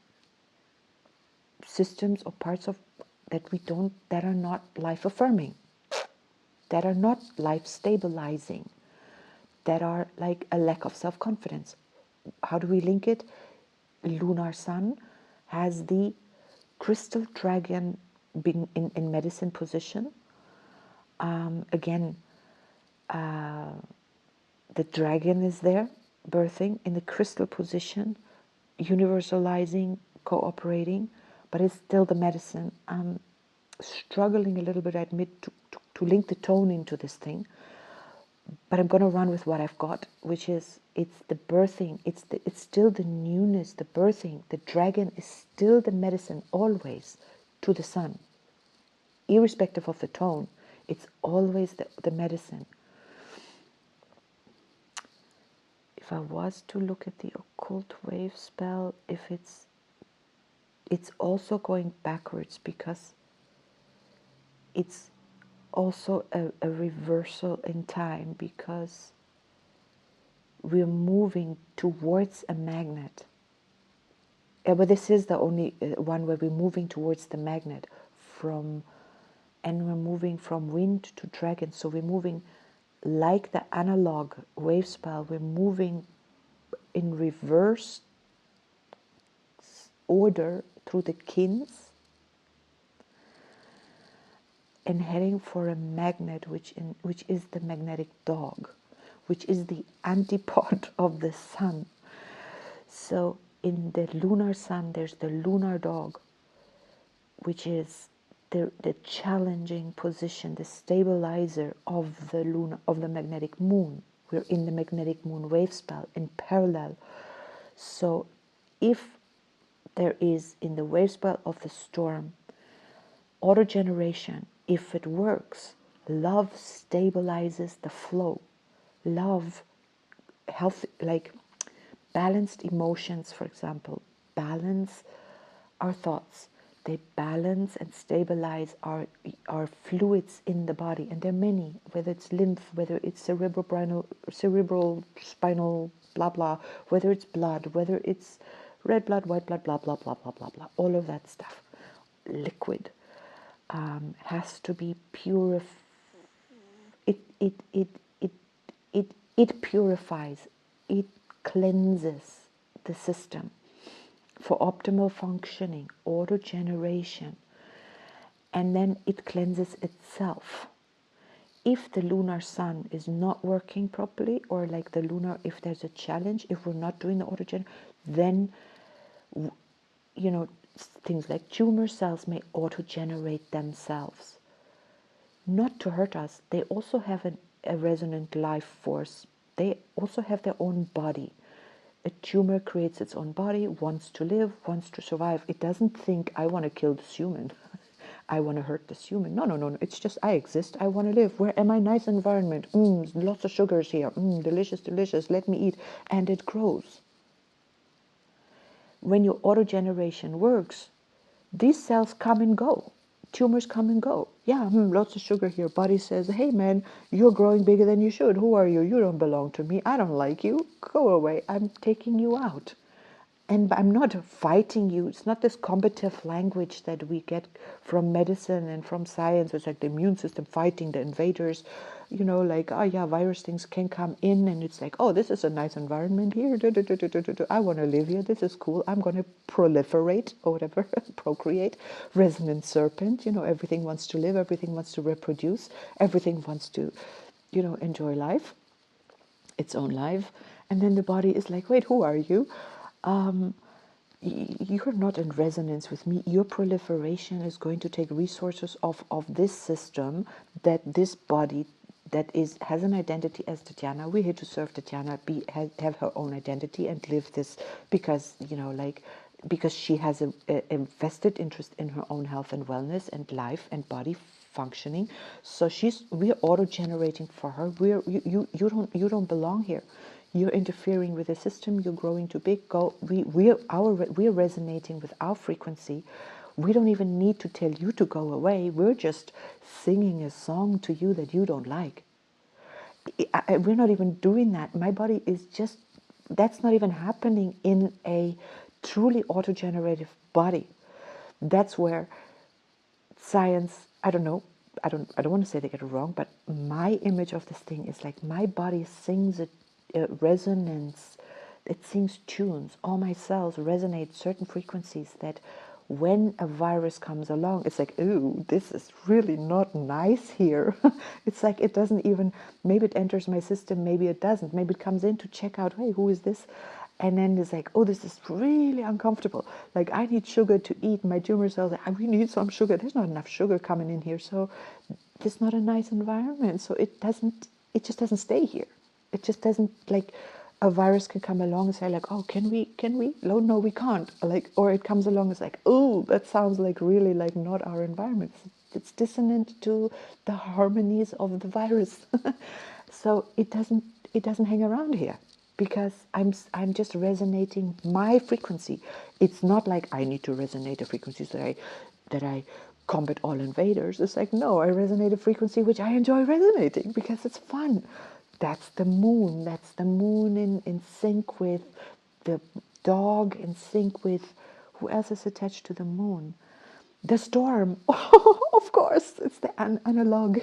systems or parts of that are not life-affirming, that are not life-stabilizing, that are like a lack of self-confidence. How do we link it? Lunar sun has the crystal dragon being in medicine position. Again, the dragon is there, birthing in the crystal position, universalizing, cooperating, but it's still the medicine. I'm struggling a little bit, I admit, to link the tone into this thing. But I'm going to run with what I've got, which is it's the birthing, it's still the newness, the birthing. The dragon is still the medicine always to the sun. Irrespective of the tone, it's always the medicine. If I was to look at the occult wave spell, if it's also going backwards, because it's also a reversal in time, because we're moving towards a magnet. But this is the only one where we're moving towards the magnet and we're moving from wind to dragon. So we're moving like the analog wave spell. We're moving in reverse order through the kins and heading for a magnet, which is the magnetic dog, which is the antipode of the sun. So in the lunar sun, there's the lunar dog, which is the challenging position, the stabilizer of the magnetic moon. We're in the magnetic moon wave spell in parallel. So if there is in the wave spell of the storm autogeneration, if it works, love stabilizes the flow. Love, healthy, like balanced emotions, for example, balance our thoughts. They balance and stabilize our fluids in the body, and there are many, whether it's lymph, whether it's cerebral spinal, blah blah, whether it's blood, whether it's red blood, white blood, blah blah blah blah blah blah, all of that stuff. Liquid has to be purified. It purifies, it cleanses the system for optimal functioning, autogeneration, and then it cleanses itself. If the lunar sun is not working properly, or like the lunar, if there's a challenge, if we're not doing the autogen, then things like tumor cells may autogenerate themselves. Not to hurt us, they also have a resonant life force. They also have their own body. A tumor creates its own body, wants to live, wants to survive. It doesn't think, I want to kill this human. I want to hurt this human. No. It's just, I exist. I want to live. Where am I? Nice environment. Lots of sugars here. Delicious. Let me eat. And it grows. When your autogeneration works, these cells come and go. Tumors come and go. Yeah, lots of sugar here. Body says, hey man, you're growing bigger than you should. Who are you? You don't belong to me. I don't like you. Go away. I'm taking you out. And I'm not fighting you. It's not this combative language that we get from medicine and from science. It's like the immune system fighting the invaders. Like, oh yeah, virus things can come in, and it's like, oh, this is a nice environment here. I want to live here. This is cool. I'm going to proliferate or whatever, procreate. Resonant serpent. Everything wants to live. Everything wants to reproduce. Everything wants to, enjoy life, its own life. And then the body is like, wait, who are you? You're not in resonance with me. Your proliferation is going to take resources of this system, that this body that has an identity as Tatiana. We're here to serve Tatiana, have her own identity and live this because, because she has a vested interest in her own health and wellness and life and body functioning. So we're auto-generating for her. You don't belong here. You're interfering with the system. You're growing too big. We're resonating with our frequency. We don't even need to tell you to go away. We're just singing a song to you that you don't like. We're not even doing that. My body is just, that's not even happening in a truly autogenerative body. That's where science, I don't want to say they get it wrong, but my image of this thing is like my body sings a resonance, it sings tunes. All my cells resonate certain frequencies that when a virus comes along, it's like, ooh, this is really not nice here. It's like it doesn't even, maybe it enters my system, maybe it doesn't. Maybe it comes in to check out, hey, who is this? And then it's like, oh, this is really uncomfortable. Like, I need sugar to eat. My tumor cells, we need some sugar. There's not enough sugar coming in here. So it's not a nice environment. So it just doesn't stay here. It just doesn't, like, a virus can come along and say like, oh, can we? No, we can't. Like, or it comes along and it's like, oh, that sounds like really like not our environment. It's dissonant to the harmonies of the virus. So it doesn't hang around here because I'm just resonating my frequency. It's not like I need to resonate the frequencies that I combat all invaders. It's like, no, I resonate a frequency which I enjoy resonating because it's fun. That's the moon. That's the moon in sync with the dog, in sync with who else is attached to the moon? The storm. Of course, it's the analog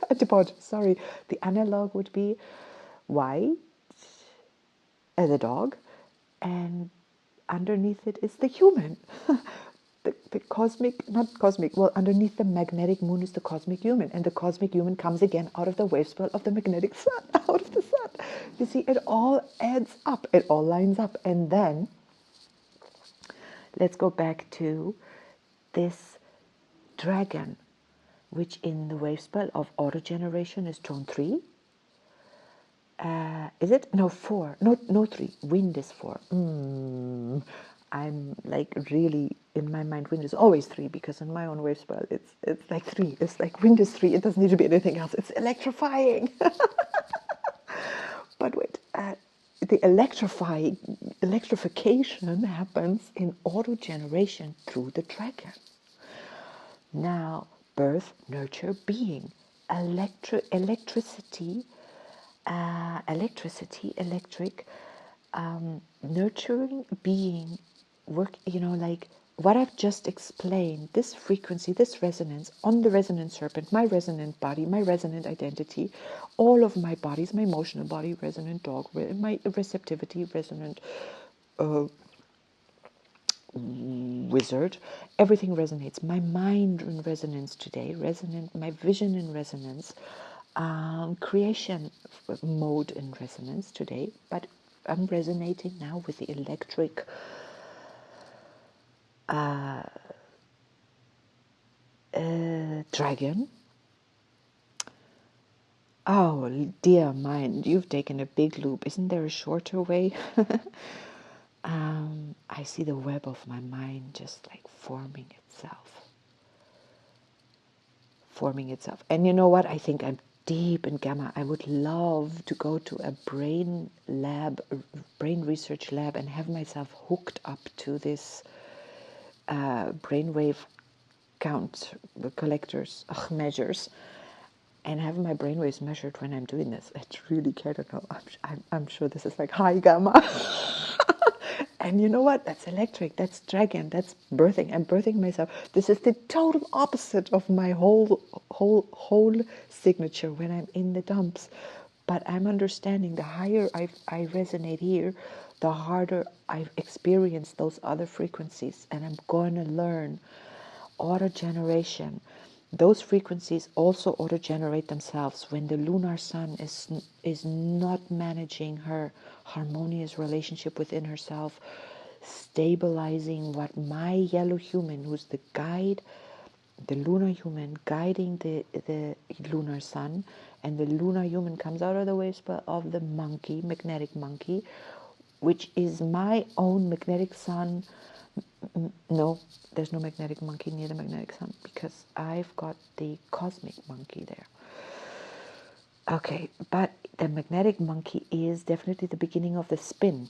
antipode. Sorry, the analog would be white as a dog, and underneath it is the human. The cosmic, not cosmic, well, underneath the magnetic moon is the cosmic human. And the cosmic human comes again out of the wave spell of the magnetic sun, out of the sun. You see, it all adds up, it all lines up. And then let's go back to this dragon, which in the wave spell of auto generation is tone 3. Is it? No, 4. No, 3. Wind is 4. I'm like really, in my mind, wind is always 3, because in my own wave spell, it's like 3. It's like wind is 3. It doesn't need to be anything else. It's electrifying. But wait, the electrification happens in auto generation through the dragon. Now, birth, nurture, being, electricity, electric, nurturing, being, work, like what I've just explained, this frequency, this resonance on the resonant serpent, my resonant body, my resonant identity, all of my bodies, my emotional body, resonant dog, my receptivity, resonant wizard, everything resonates. My mind in resonance today, resonant, my vision in resonance, creation mode in resonance today, but I'm resonating now with the electric dragon. Oh, dear mind, you've taken a big loop. Isn't there a shorter way? I see the web of my mind just like forming itself. And you know what? I think I'm deep in gamma. I would love to go to a brain research lab, and have myself hooked up to this brainwave measures, and have my brainwaves measured when I'm doing this. It's really, I don't know. I'm sure this is like high gamma. And you know what? That's electric. That's dragon. That's birthing. I'm birthing myself. This is the total opposite of my whole signature when I'm in the dumps. But I'm understanding the higher I resonate here, the harder I've experienced those other frequencies. And I'm going to learn auto generation. Those frequencies also auto generate themselves when the lunar sun is not managing her harmonious relationship within herself, stabilizing what my yellow human, who's the guide, the lunar human guiding the lunar sun, and the lunar human comes out of the wave spell of the monkey, magnetic monkey, which is my own magnetic sun. No, there's no magnetic monkey near the magnetic sun, because I've got the cosmic monkey there. Okay, but the magnetic monkey is definitely the beginning of the spin,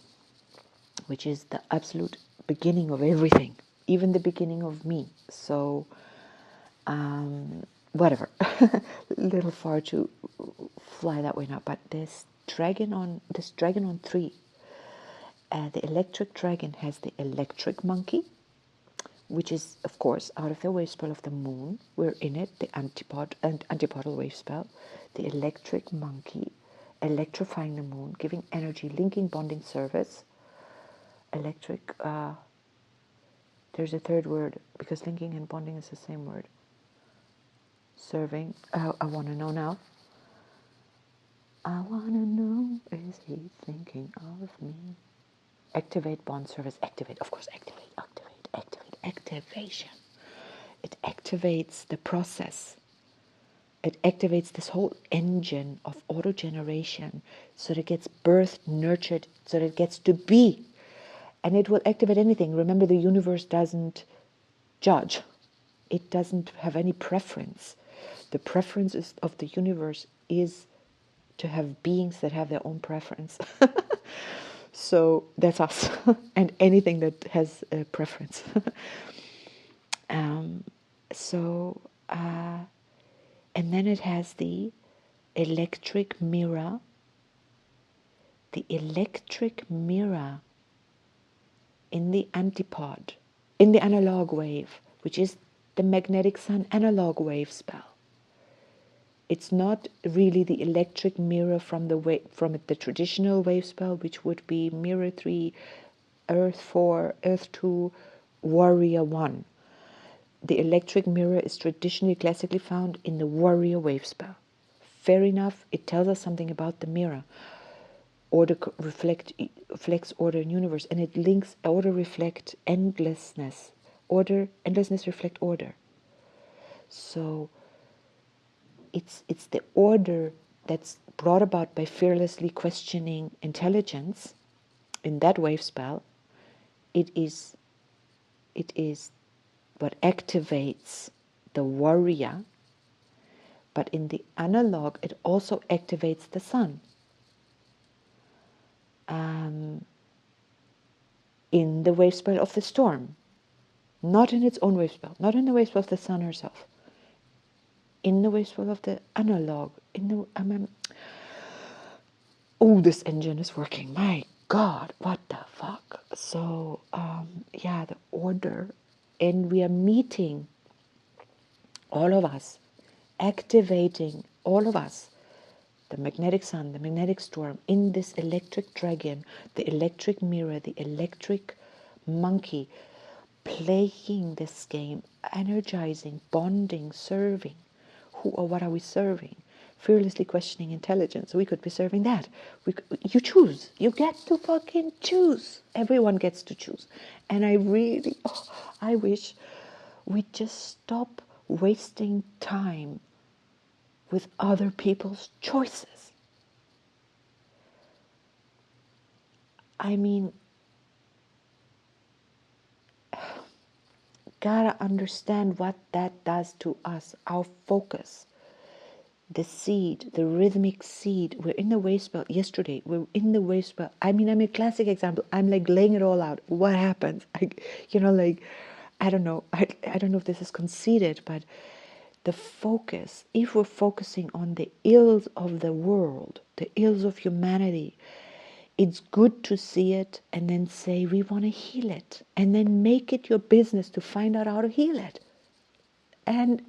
which is the absolute beginning of everything, even the beginning of me. So, whatever, a little far to fly that way now. But this dragon on 3, the electric dragon has the electric monkey, which is, of course, out of the wave spell of the moon. We're in it, the antipodal wave spell. The electric monkey, electrifying the moon, giving energy, linking, bonding, service. Electric, there's a third word, because linking and bonding is the same word. Serving, I want to know now. I want to know, is he thinking of me? Activate, bond, service, activate, of course, activation. It activates the process. It activates this whole engine of auto-generation, so that it gets birthed, nurtured, so that it gets to be. And it will activate anything. Remember, the universe doesn't judge. It doesn't have any preference. The preference of the universe is to have beings that have their own preference. So that's us, and anything that has a preference. So, and then it has the electric mirror. The electric mirror in the antipod, in the analog wave, which is the magnetic sun analog wave spell. It's not really the electric mirror from the traditional wave spell, which would be mirror 3, Earth 4, Earth 2, Warrior 1. The electric mirror is traditionally classically found in the Warrior wave spell. Fair enough, it tells us something about the mirror. Order reflects order in universe, and it links order reflect endlessness. Endlessness reflect order. So it's the order that's brought about by fearlessly questioning intelligence. In that wave spell, it is what activates the warrior, but in the analog, it also activates the sun. In the wave spell of the storm, not in its own wave spell, not in the wave spell of the sun herself, in the wave spell of the analog, in the oh, this engine is working. My God, what the fuck? So, yeah, the order. And we are meeting, all of us, activating, all of us, the magnetic sun, the magnetic storm, in this electric dragon, the electric mirror, the electric monkey, playing this game, energizing, bonding, serving. Who or what are we serving? Fearlessly questioning intelligence. We could be serving that. You choose. You get to fucking choose. Everyone gets to choose. And I wish we just stop wasting time with other people's choices. I mean, gotta understand what that does to us, our focus. The seed, the rhythmic seed. We're in the wave spell yesterday. We're in the wave spell. I mean, I'm a classic example. I'm like laying it all out. What happens? I don't know. I don't know if this is conceited, but the focus, if we're focusing on the ills of the world, the ills of humanity, it's good to see it and then say, we want to heal it. And then make it your business to find out how to heal it. And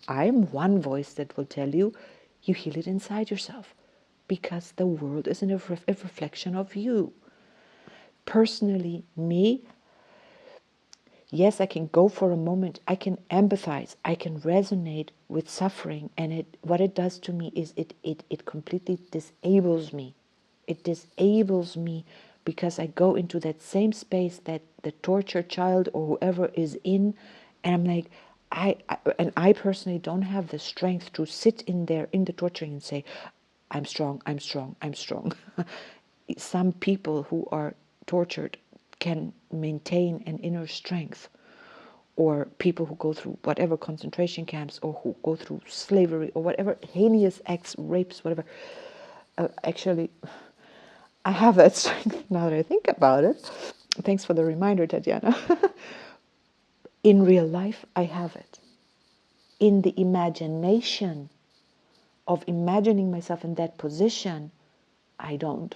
I'm one voice that will tell you, you heal it inside yourself, because the world is a reflection of you. Personally, me, yes, I can go for a moment, I can empathize, I can resonate with suffering, and what it does to me is it completely disables me. It disables me because I go into that same space that the tortured child or whoever is in, and I'm like, I personally don't have the strength to sit in there in the torturing and say, I'm strong, I'm strong, I'm strong. Some people who are tortured can maintain an inner strength, or people who go through whatever concentration camps, or who go through slavery, or whatever heinous acts, rapes, whatever. Actually, I have that strength now that I think about it. Thanks for the reminder, Tatiana. In real life, I have it. In the imagination of imagining myself in that position, I don't.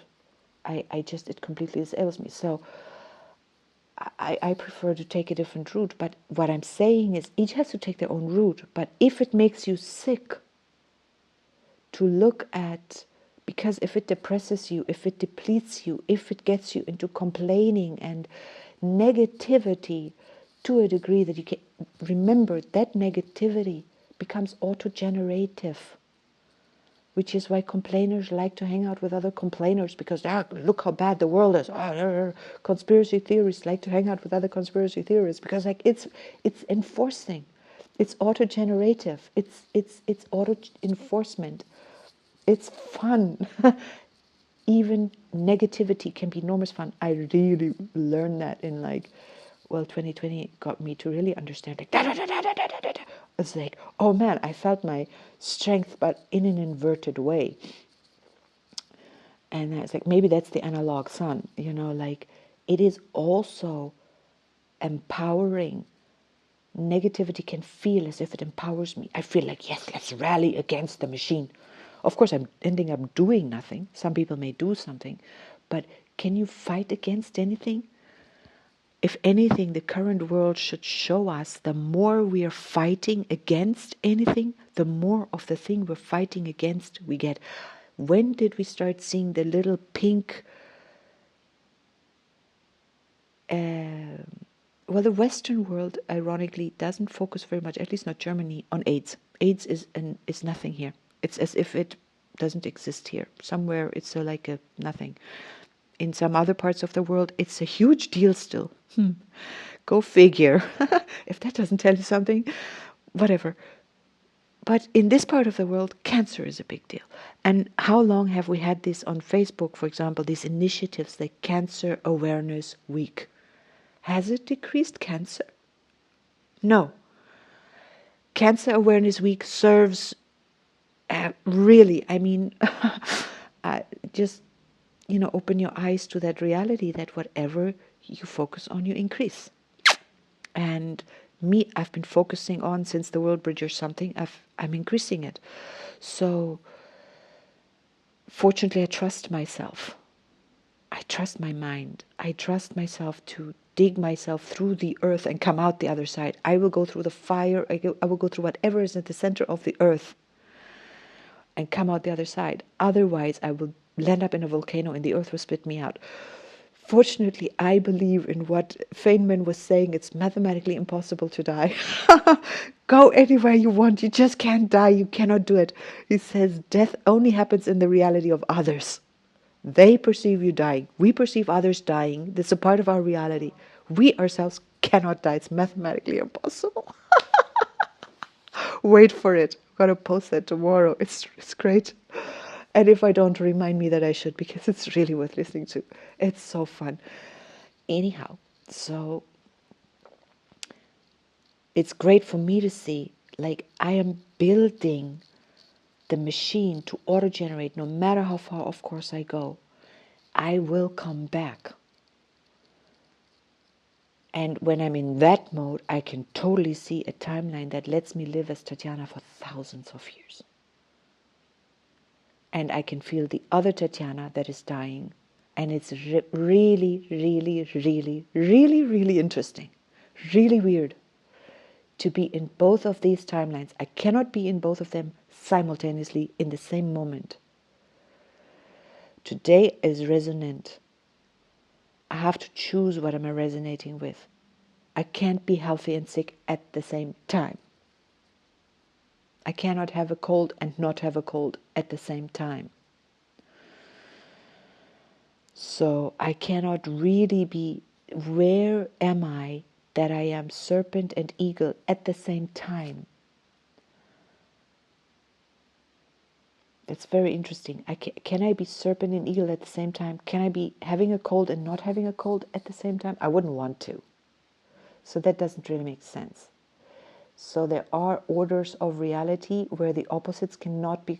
It completely disables me. So I prefer to take a different route. But what I'm saying is, each has to take their own route. But if it makes you sick to look at, because if it depresses you, if it depletes you, if it gets you into complaining and negativity to a degree that you can remember, that negativity becomes auto-generative, which is why complainers like to hang out with other complainers, because look how bad the world is. Conspiracy theorists like to hang out with other conspiracy theorists, because like it's enforcing, it's auto-generative, it's auto-enforcement, it's fun. Even negativity can be enormous fun. I really learned that in 2020 got me to really understand, like, it's like, oh man, I felt my strength, but in an inverted way. And it's like, maybe that's the analog sun, like, it is also empowering. Negativity can feel as if it empowers me. I feel like, yes, let's rally against the machine. Of course, I'm ending up doing nothing. Some people may do something, but can you fight against anything? If anything, the current world should show us, the more we are fighting against anything, the more of the thing we're fighting against we get. When did we start seeing the little pink Well, the Western world, ironically, doesn't focus very much, at least not Germany, on AIDS. AIDS is nothing here. It's as if it doesn't exist here. Somewhere it's like a nothing. In some other parts of the world, it's a huge deal still. Go figure. If that doesn't tell you something, whatever. But in this part of the world, cancer is a big deal. And how long have we had this on Facebook, for example, these initiatives like Cancer Awareness Week? Has it decreased cancer? No. Cancer Awareness Week serves really, I mean, just, open your eyes to that reality that whatever you focus on, you increase. And me, I've been focusing on since the World Bridge or something, I'm increasing it. So fortunately, I trust myself. I trust my mind. I trust myself to dig myself through the earth and come out the other side. I will go through the fire. I will go through whatever is at the center of the earth and come out the other side. Otherwise, I will land up in a volcano and the earth will spit me out. Fortunately, I believe in what Feynman was saying. It's mathematically impossible to die. Go anywhere you want. You just can't die. You cannot do it. He says death only happens in the reality of others. They perceive you dying. We perceive others dying. This is a part of our reality. We ourselves cannot die. It's mathematically impossible. Wait for it. I'm going to post that tomorrow. It's great. And if I don't, remind me that I should, because it's really worth listening to. It's so fun. Anyhow, so it's great for me to see, like, I am building the machine to auto-generate. No matter how far off course I go, I will come back. And when I'm in that mode, I can totally see a timeline that lets me live as Tatiana for thousands of years. And I can feel the other Tatiana that is dying. And it's really, really, really, really, really interesting. Really weird to be in both of these timelines. I cannot be in both of them simultaneously in the same moment. Today is resonant. I have to choose what I'm resonating with. I can't be healthy and sick at the same time. I cannot have a cold and not have a cold at the same time. So I cannot really be, where am I that I am serpent and eagle at the same time? That's very interesting. Can I be serpent and eagle at the same time? Can I be having a cold and not having a cold at the same time? I wouldn't want to. So that doesn't really make sense. So there are orders of reality where the opposites cannot be,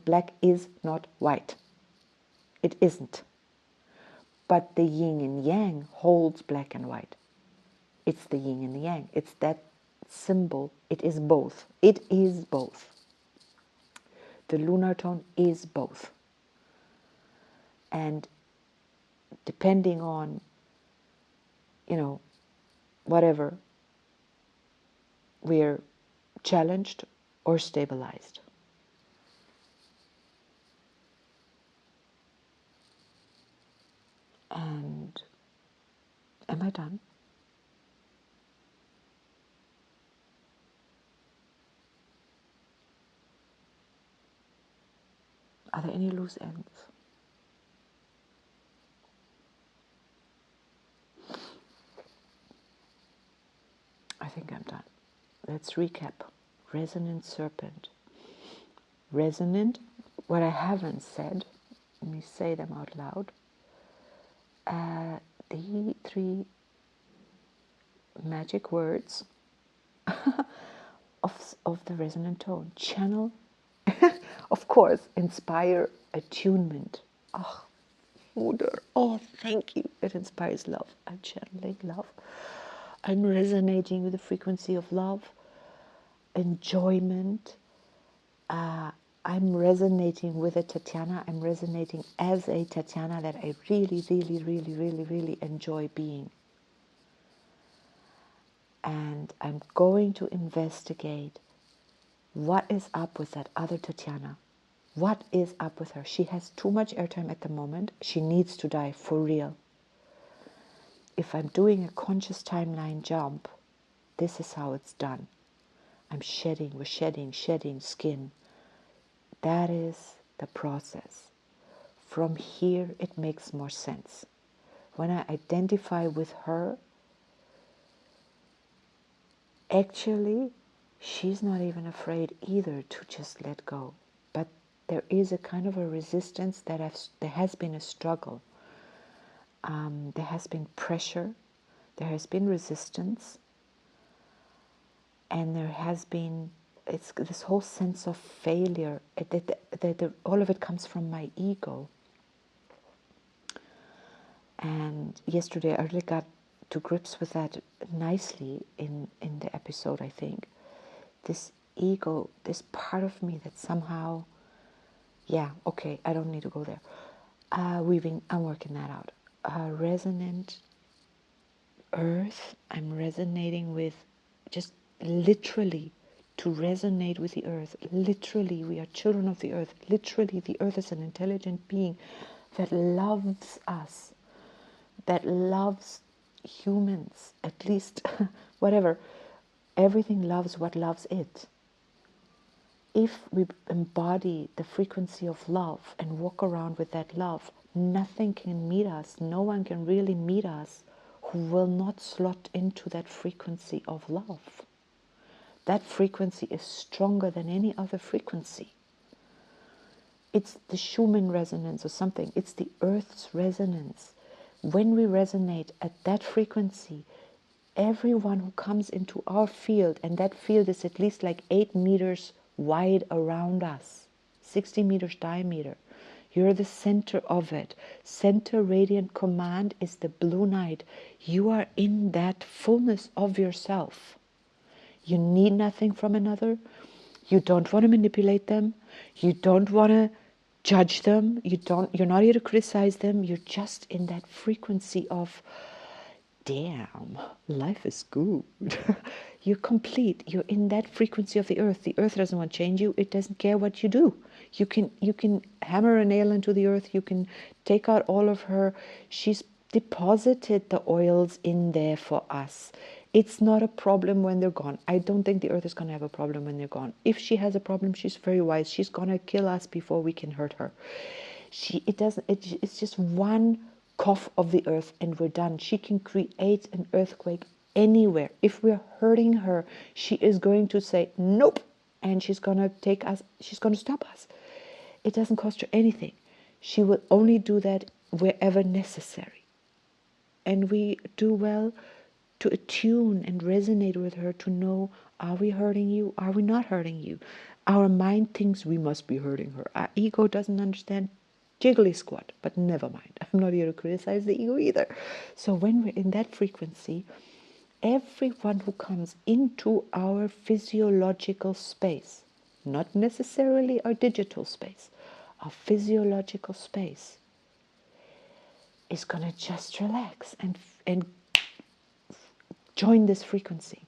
black is not white. It isn't. But the yin and yang holds black and white. It's the yin and the yang. It's that symbol. It is both. It is both. The lunar tone is both. And depending on, whatever, we're challenged or stabilized. And am I done? Are there any loose ends? I think I'm done. Let's recap. Resonant Serpent. Resonant, what I haven't said, let me say them out loud. The 3 magic words of the resonant tone. Channel, of course, inspire attunement. Oh, Mutter, oh, thank you. It inspires love. I'm channeling love. I'm resonating with the frequency of love, enjoyment. I'm resonating with a Tatiana. I'm resonating as a Tatiana that I really, really, really, really, really enjoy being. And I'm going to investigate what is up with that other Tatiana. What is up with her? She has too much airtime at the moment. She needs to die for real. if I'm doing a conscious timeline jump, this is how it's done. We're shedding skin. That is the process. From here, it makes more sense. When I identify with her, actually, she's not even afraid either to just let go. But there is a kind of a resistance there has been a struggle. There has been pressure. There has been resistance. And there has been, it's this whole sense of failure. All of it comes from my ego. And yesterday I really got to grips with that nicely in the episode, I think. This ego, this part of me that somehow, yeah, okay, I don't need to go there. I'm working that out. Resonant earth, I'm resonating with, just literally, to resonate with the earth. Literally, we are children of the earth. Literally, the earth is an intelligent being that loves us, that loves humans, at least, whatever. Everything loves what loves it. If we embody the frequency of love and walk around with that love, nothing can meet us, no one can really meet us who will not slot into that frequency of love. That frequency is stronger than any other frequency. It's the Schumann resonance or something. It's the Earth's resonance. When we resonate at that frequency, everyone who comes into our field, and that field is at least like 8 meters wide around us, 60 meters diameter. You're the center of it. Center radiant command is the blue night. You are in that fullness of yourself. You need nothing from another. You don't want to manipulate them. You don't want to judge them. You're not here to criticize them. You're just in that frequency of, damn, life is good. You're complete. You're in that frequency of the earth. The earth doesn't want to change you. It doesn't care what you do. You can hammer a nail into the earth. You can take out all of her. She's deposited the oils in there for us. It's not a problem when they're gone. I don't think the earth is going to have a problem when they're gone. If she has a problem, she's very wise. She's going to kill us before we can hurt her. It's just one cough of the earth and we're done. She can create an earthquake anywhere. If we're hurting her, she is going to say nope, and she's going to take us, she's going to stop us. It doesn't cost her anything. She will only do that wherever necessary. And we do well to attune and resonate with her, to know, are we hurting you? Are we not hurting you? Our mind thinks we must be hurting her. Our ego doesn't understand jiggly squat, but never mind. I'm not here to criticize the ego either. So when we're in that frequency, everyone who comes into our physiological space, not necessarily our digital space, our physiological space, is going to just relax and join this frequency.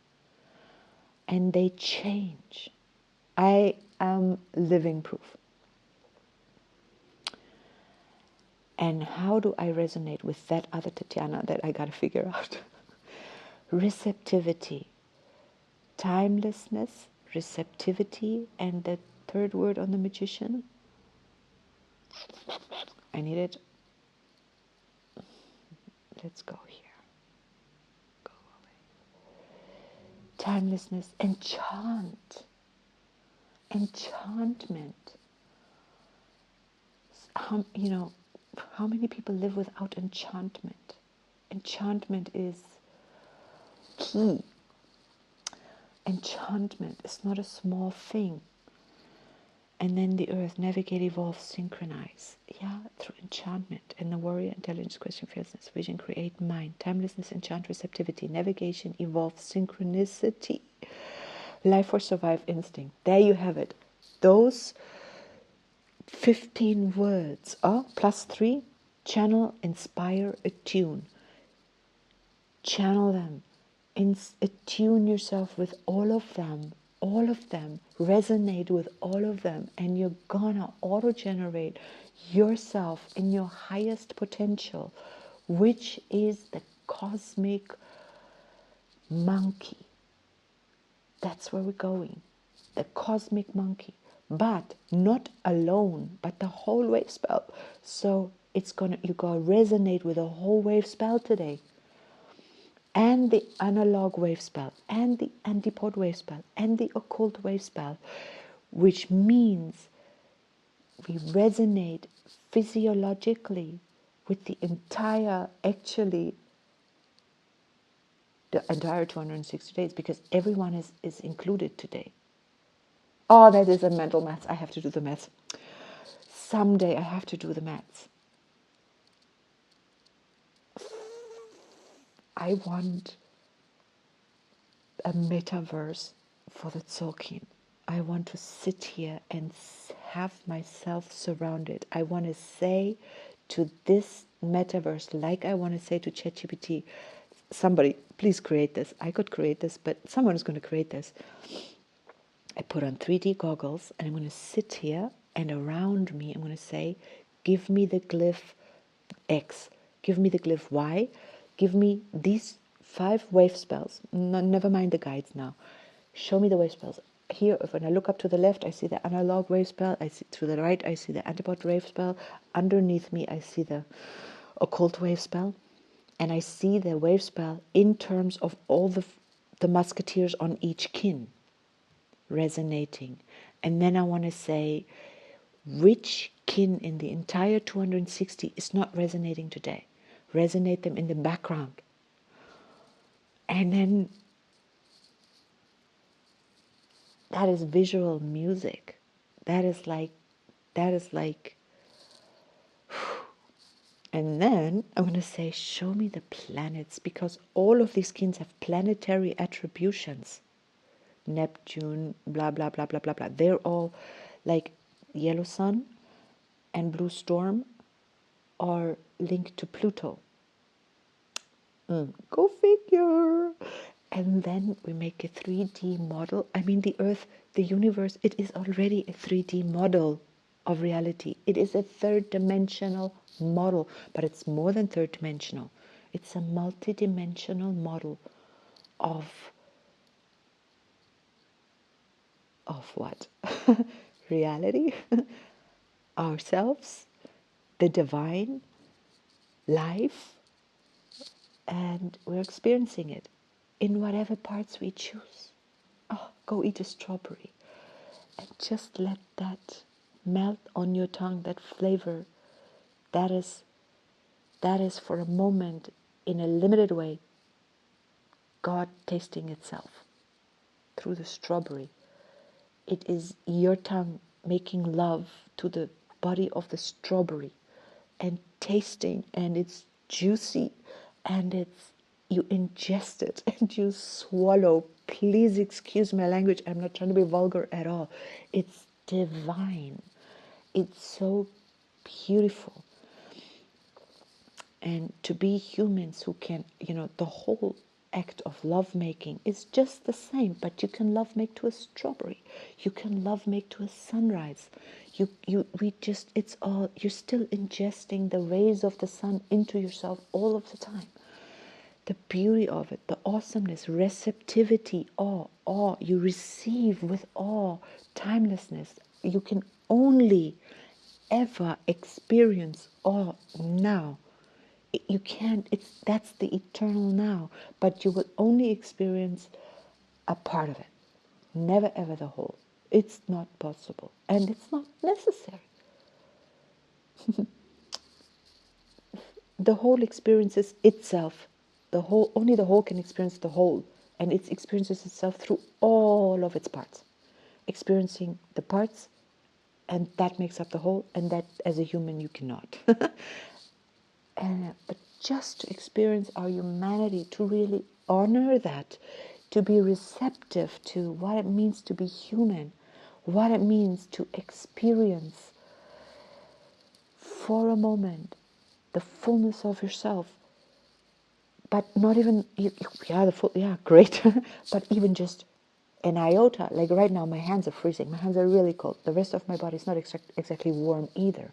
And they change. I am living proof. And how do I resonate with that other Tatiana that I got to figure out? Receptivity, timelessness, receptivity, and the third word on the magician. I need it. Let's go here. Go away. Timelessness, enchantment. How many people live without enchantment? Enchantment is key. Enchantment is not a small thing. And then the earth, navigate, evolve, synchronize. Yeah, through enchantment. And the warrior, intelligence, question, fearlessness, vision, create, mind, timelessness, enchant, receptivity, navigation, evolve, synchronicity, life or survive instinct. There you have it. Those 15 words are +3, channel, inspire, attune. Channel them. Attune yourself with all of them, resonate with all of them, and you're gonna auto-generate yourself in your highest potential, which is the cosmic monkey. That's where we're going. The cosmic monkey. But not alone, but the whole wave spell. So you're gonna resonate with the whole wave spell today. And the analog wave spell, and the antipode wave spell, and the occult wave spell, which means we resonate physiologically with the entire 260 days, because everyone is included today. Oh, that is a mental maths. I have to do the maths. Someday I have to do the maths. I want a metaverse for the Tzolk'in. I want to sit here and have myself surrounded. I want to say to this metaverse, like I want to say to ChatGPT, somebody, please create this. I could create this, but someone is going to create this. I put on 3D goggles and I'm going to sit here, and around me I'm going to say, give me the glyph X, give me the glyph Y, give me these 5 wave spells. No, never mind the guides now. Show me the wave spells. Here, when I look up to the left, I see the analog wave spell. I see to the right, I see the antipode wave spell. Underneath me, I see the occult wave spell. And I see the wave spell in terms of all the musketeers on each kin resonating. And then I want to say, which kin in the entire 260 is not resonating today? Resonate them in the background. And then that is visual music. That is like, and then I'm going to say, show me the planets, because all of these kins have planetary attributions. Neptune, blah, blah, blah, blah, blah, blah. They're all like yellow sun and blue storm are linked to Pluto. Go figure. And then we make a 3D model. I mean, the Earth, the universe, it is already a 3D model of reality. It is a third dimensional model, but it's more than third dimensional. It's a multi-dimensional model of what? Reality, ourselves, the divine, life, and we're experiencing it in whatever parts we choose. Oh, go eat a strawberry and just let that melt on your tongue, that flavor. That is for a moment, in a limited way, God tasting itself through the strawberry. It is your tongue making love to the body of the strawberry and tasting, and it's juicy, and you ingest it and you swallow. Please excuse my language. I'm not trying to be vulgar at all. It's divine. It's so beautiful. And to be humans who can, the whole act of lovemaking is just the same, but you can love make to a strawberry. You can love make to a sunrise. It's all, you're still ingesting the rays of the sun into yourself all of the time. The beauty of it, the awesomeness, receptivity, awe, you receive with awe, timelessness. You can only ever experience awe now. You can't, that's the eternal now, but you will only experience a part of it, never ever the whole. It's not possible, and it's not necessary. The whole experiences itself. Only the whole can experience the whole, and it experiences itself through all of its parts, experiencing the parts, and that makes up the whole, and that as a human you cannot. But just to experience our humanity, to really honor that, to be receptive to what it means to be human, what it means to experience for a moment the fullness of yourself, but not even, great, but even just an iota. Like right now, my hands are freezing. My hands are really cold. The rest of my body is not exactly warm either.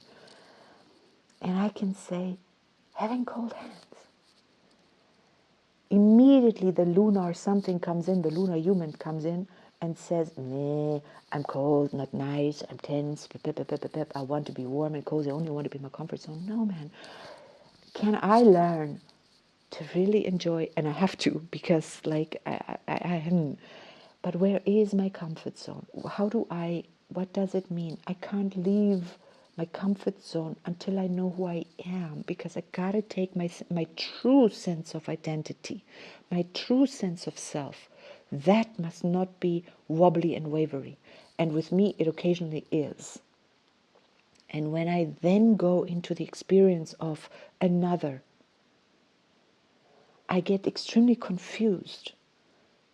And I can say, having cold hands, immediately the lunar something comes in, the lunar human comes in and says, nah, I'm cold, not nice, I'm tense, I want to be warm and cozy, I only want to be in my comfort zone. No, man. Can I learn to really enjoy, and I have to, because like but where is my comfort zone? What does it mean? I can't leave my comfort zone until I know who I am, because I gotta take my true sense of identity, my true sense of self. That must not be wobbly and wavery. And with me, it occasionally is. And when I then go into the experience of another, I get extremely confused,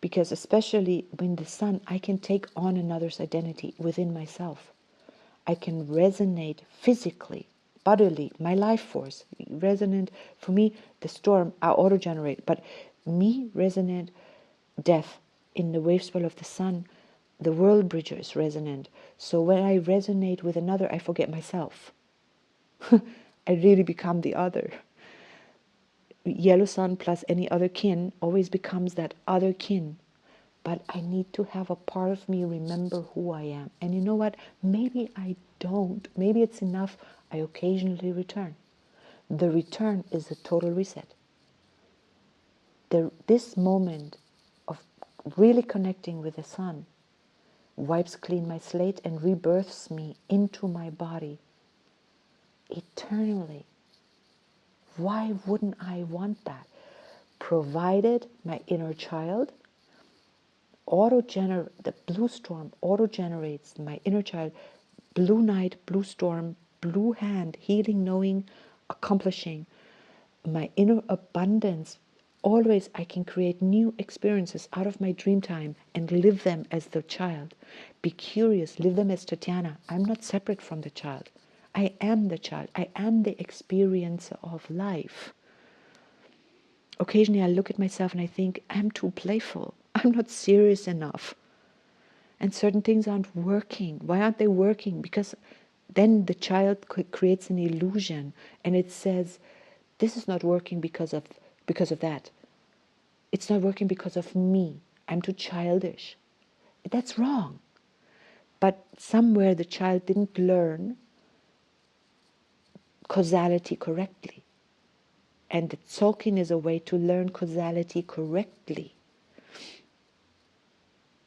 because especially when the sun, I can take on another's identity within myself. I can resonate physically, bodily, my life force. Resonant, for me, the storm, I auto-generate, but me resonant death in the wave spell of the sun, the world bridger is resonant. So when I resonate with another, I forget myself. I really become the other. Yellow sun plus any other kin always becomes that other kin. But I need to have a part of me remember who I am. And you know what? Maybe I don't. Maybe it's enough I occasionally return. The return is a total reset. This moment of really connecting with the sun wipes clean my slate and rebirths me into my body eternally. Why wouldn't I want that? Provided my inner child the blue storm auto-generates my inner child, blue night, blue storm, blue hand, healing, knowing, accomplishing, my inner abundance. Always I can create new experiences out of my dream time and live them as the child. Be curious, live them as Tatiana. I'm not separate from the child. I am the child. I am the experiencer of life. Occasionally I look at myself and I think, I'm too playful. I'm not serious enough. And certain things aren't working. Why aren't they working? Because then the child creates an illusion and it says, this is not working because of that. It's not working because of me. I'm too childish. That's wrong. But somewhere the child didn't learn causality correctly. And the sulking is a way to learn causality correctly.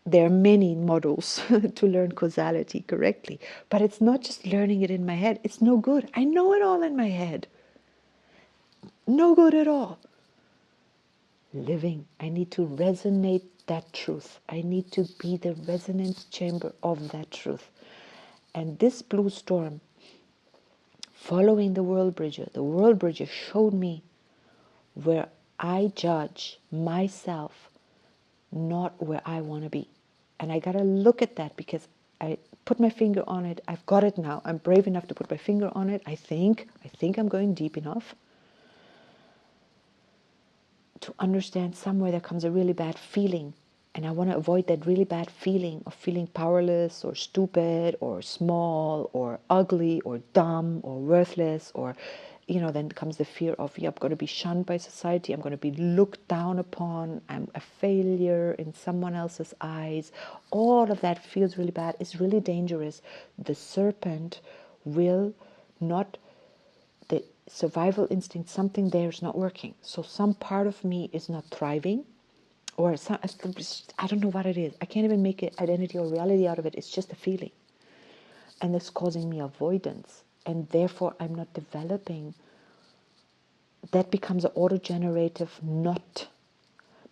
There are many models to learn causality correctly, but it's not just learning it in my head. It's no good. I know it all in my head. No good at all. Living, I need to resonate that truth. I need to be the resonance chamber of that truth. And this blue storm, following the world bridger showed me where I judge myself, not where I want to be. And I got to look at that, because I put my finger on it. I've got it now. I'm brave enough to put my finger on it. I think I'm going deep enough to understand somewhere there comes a really bad feeling. And I want to avoid that really bad feeling of feeling powerless or stupid or small or ugly or dumb or worthless, or, then comes the fear of, I'm going to be shunned by society. I'm going to be looked down upon. I'm a failure in someone else's eyes. All of that feels really bad. It's really dangerous. The serpent will not, the survival instinct, something there is not working. So some part of me is not thriving, or some, I don't know what it is. I can't even make an identity or reality out of it. It's just a feeling. And it's causing me avoidance. And therefore I'm not developing. That becomes an auto-generative knot.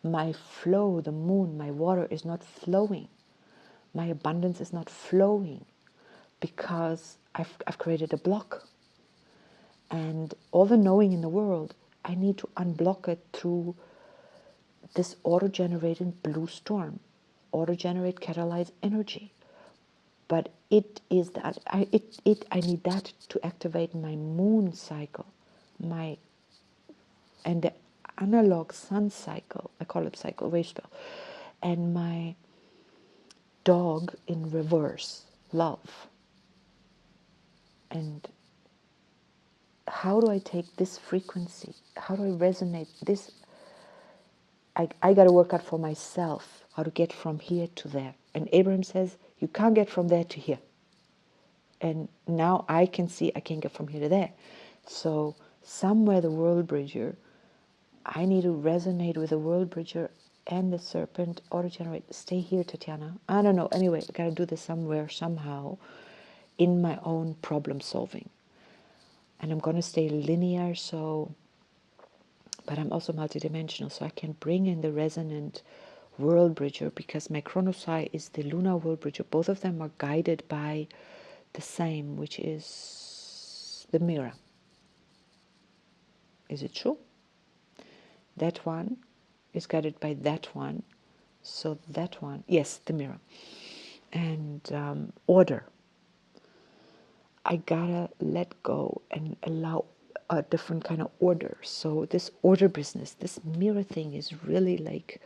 My flow, the moon, my water is not flowing. My abundance is not flowing because I've created a block. And all the knowing in the world, I need to unblock it through this auto-generating blue storm, auto-generate catalyzed energy. But it is that I need that to activate my moon cycle, and the analog sun cycle, I call it cycle, wave spell, and my dog in reverse, love. And how do I take this frequency? How do I resonate this? I got to work out for myself how to get from here to there. And Abraham says, you can't get from there to here. And now I can see I can get from here to there. So somewhere the world bridger, I need to resonate with the world bridger and the serpent, auto-generate. Stay here, Tatiana. I don't know. Anyway, I got to do this somewhere, somehow, in my own problem solving. And I'm going to stay linear, so, but I'm also multidimensional, so I can bring in the resonant world bridger because my chronosci is the lunar world bridger. Both of them are guided by the same, which is the mirror. Is it true? That one is guided by that one. So that one, yes, the mirror. And order. I gotta let go and allow a different kind of order. So this order business, this mirror thing is really like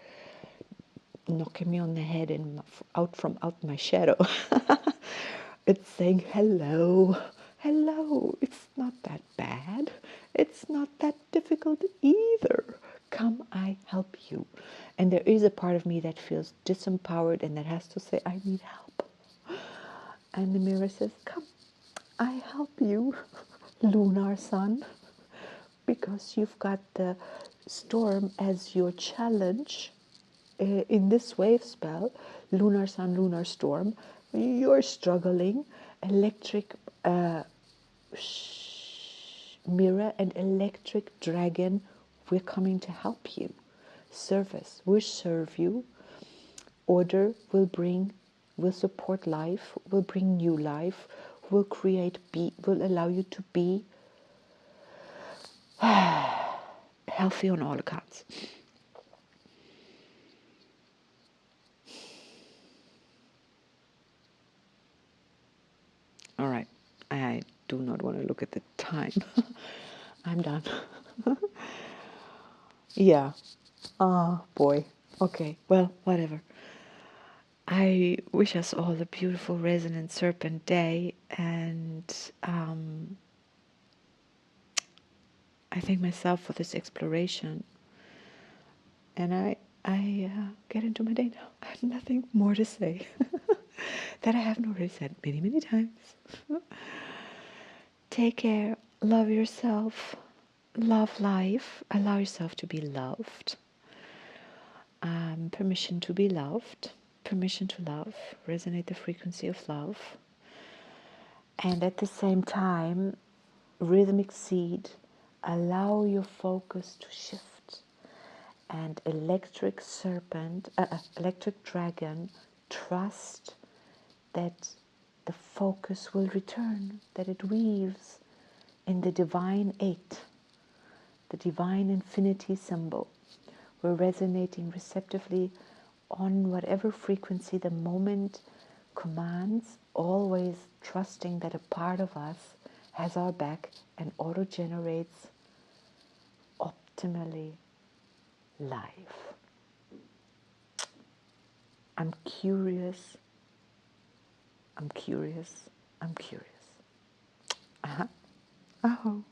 knocking me on the head and out my shadow. It's saying, hello, hello, it's not that bad. It's not that difficult either. Come, I help you. And there is a part of me that feels disempowered and that has to say, I need help. And the mirror says, come, I help you, lunar sun, because you've got the storm as your challenge in this wave spell, lunar sun, lunar storm. You're struggling, electric mirror and electric dragon, we're coming to help you. Service, we'll serve you. Order will support life, will bring new life, will will allow you to be healthy on all accounts. All right, I do not want to look at the time. I'm done. Yeah. Oh, boy. Okay, well, whatever. I wish us all a beautiful Resonant Serpent day, and I thank myself for this exploration. And I get into my day now. I have nothing more to say that I haven't already said many, many times. Take care. Love yourself. Love life. Allow yourself to be loved. Permission to be loved. Permission to love. Resonate the frequency of love. And at the same time, rhythmic seed, allow your focus to shift. And electric serpent, electric dragon, trust that the focus will return, that it weaves in the divine eight, the divine infinity symbol. We're resonating receptively on whatever frequency the moment commands, always trusting that a part of us has our back and auto-generates optimally live. I'm curious. I'm curious. I'm curious. Uh-huh. Oh.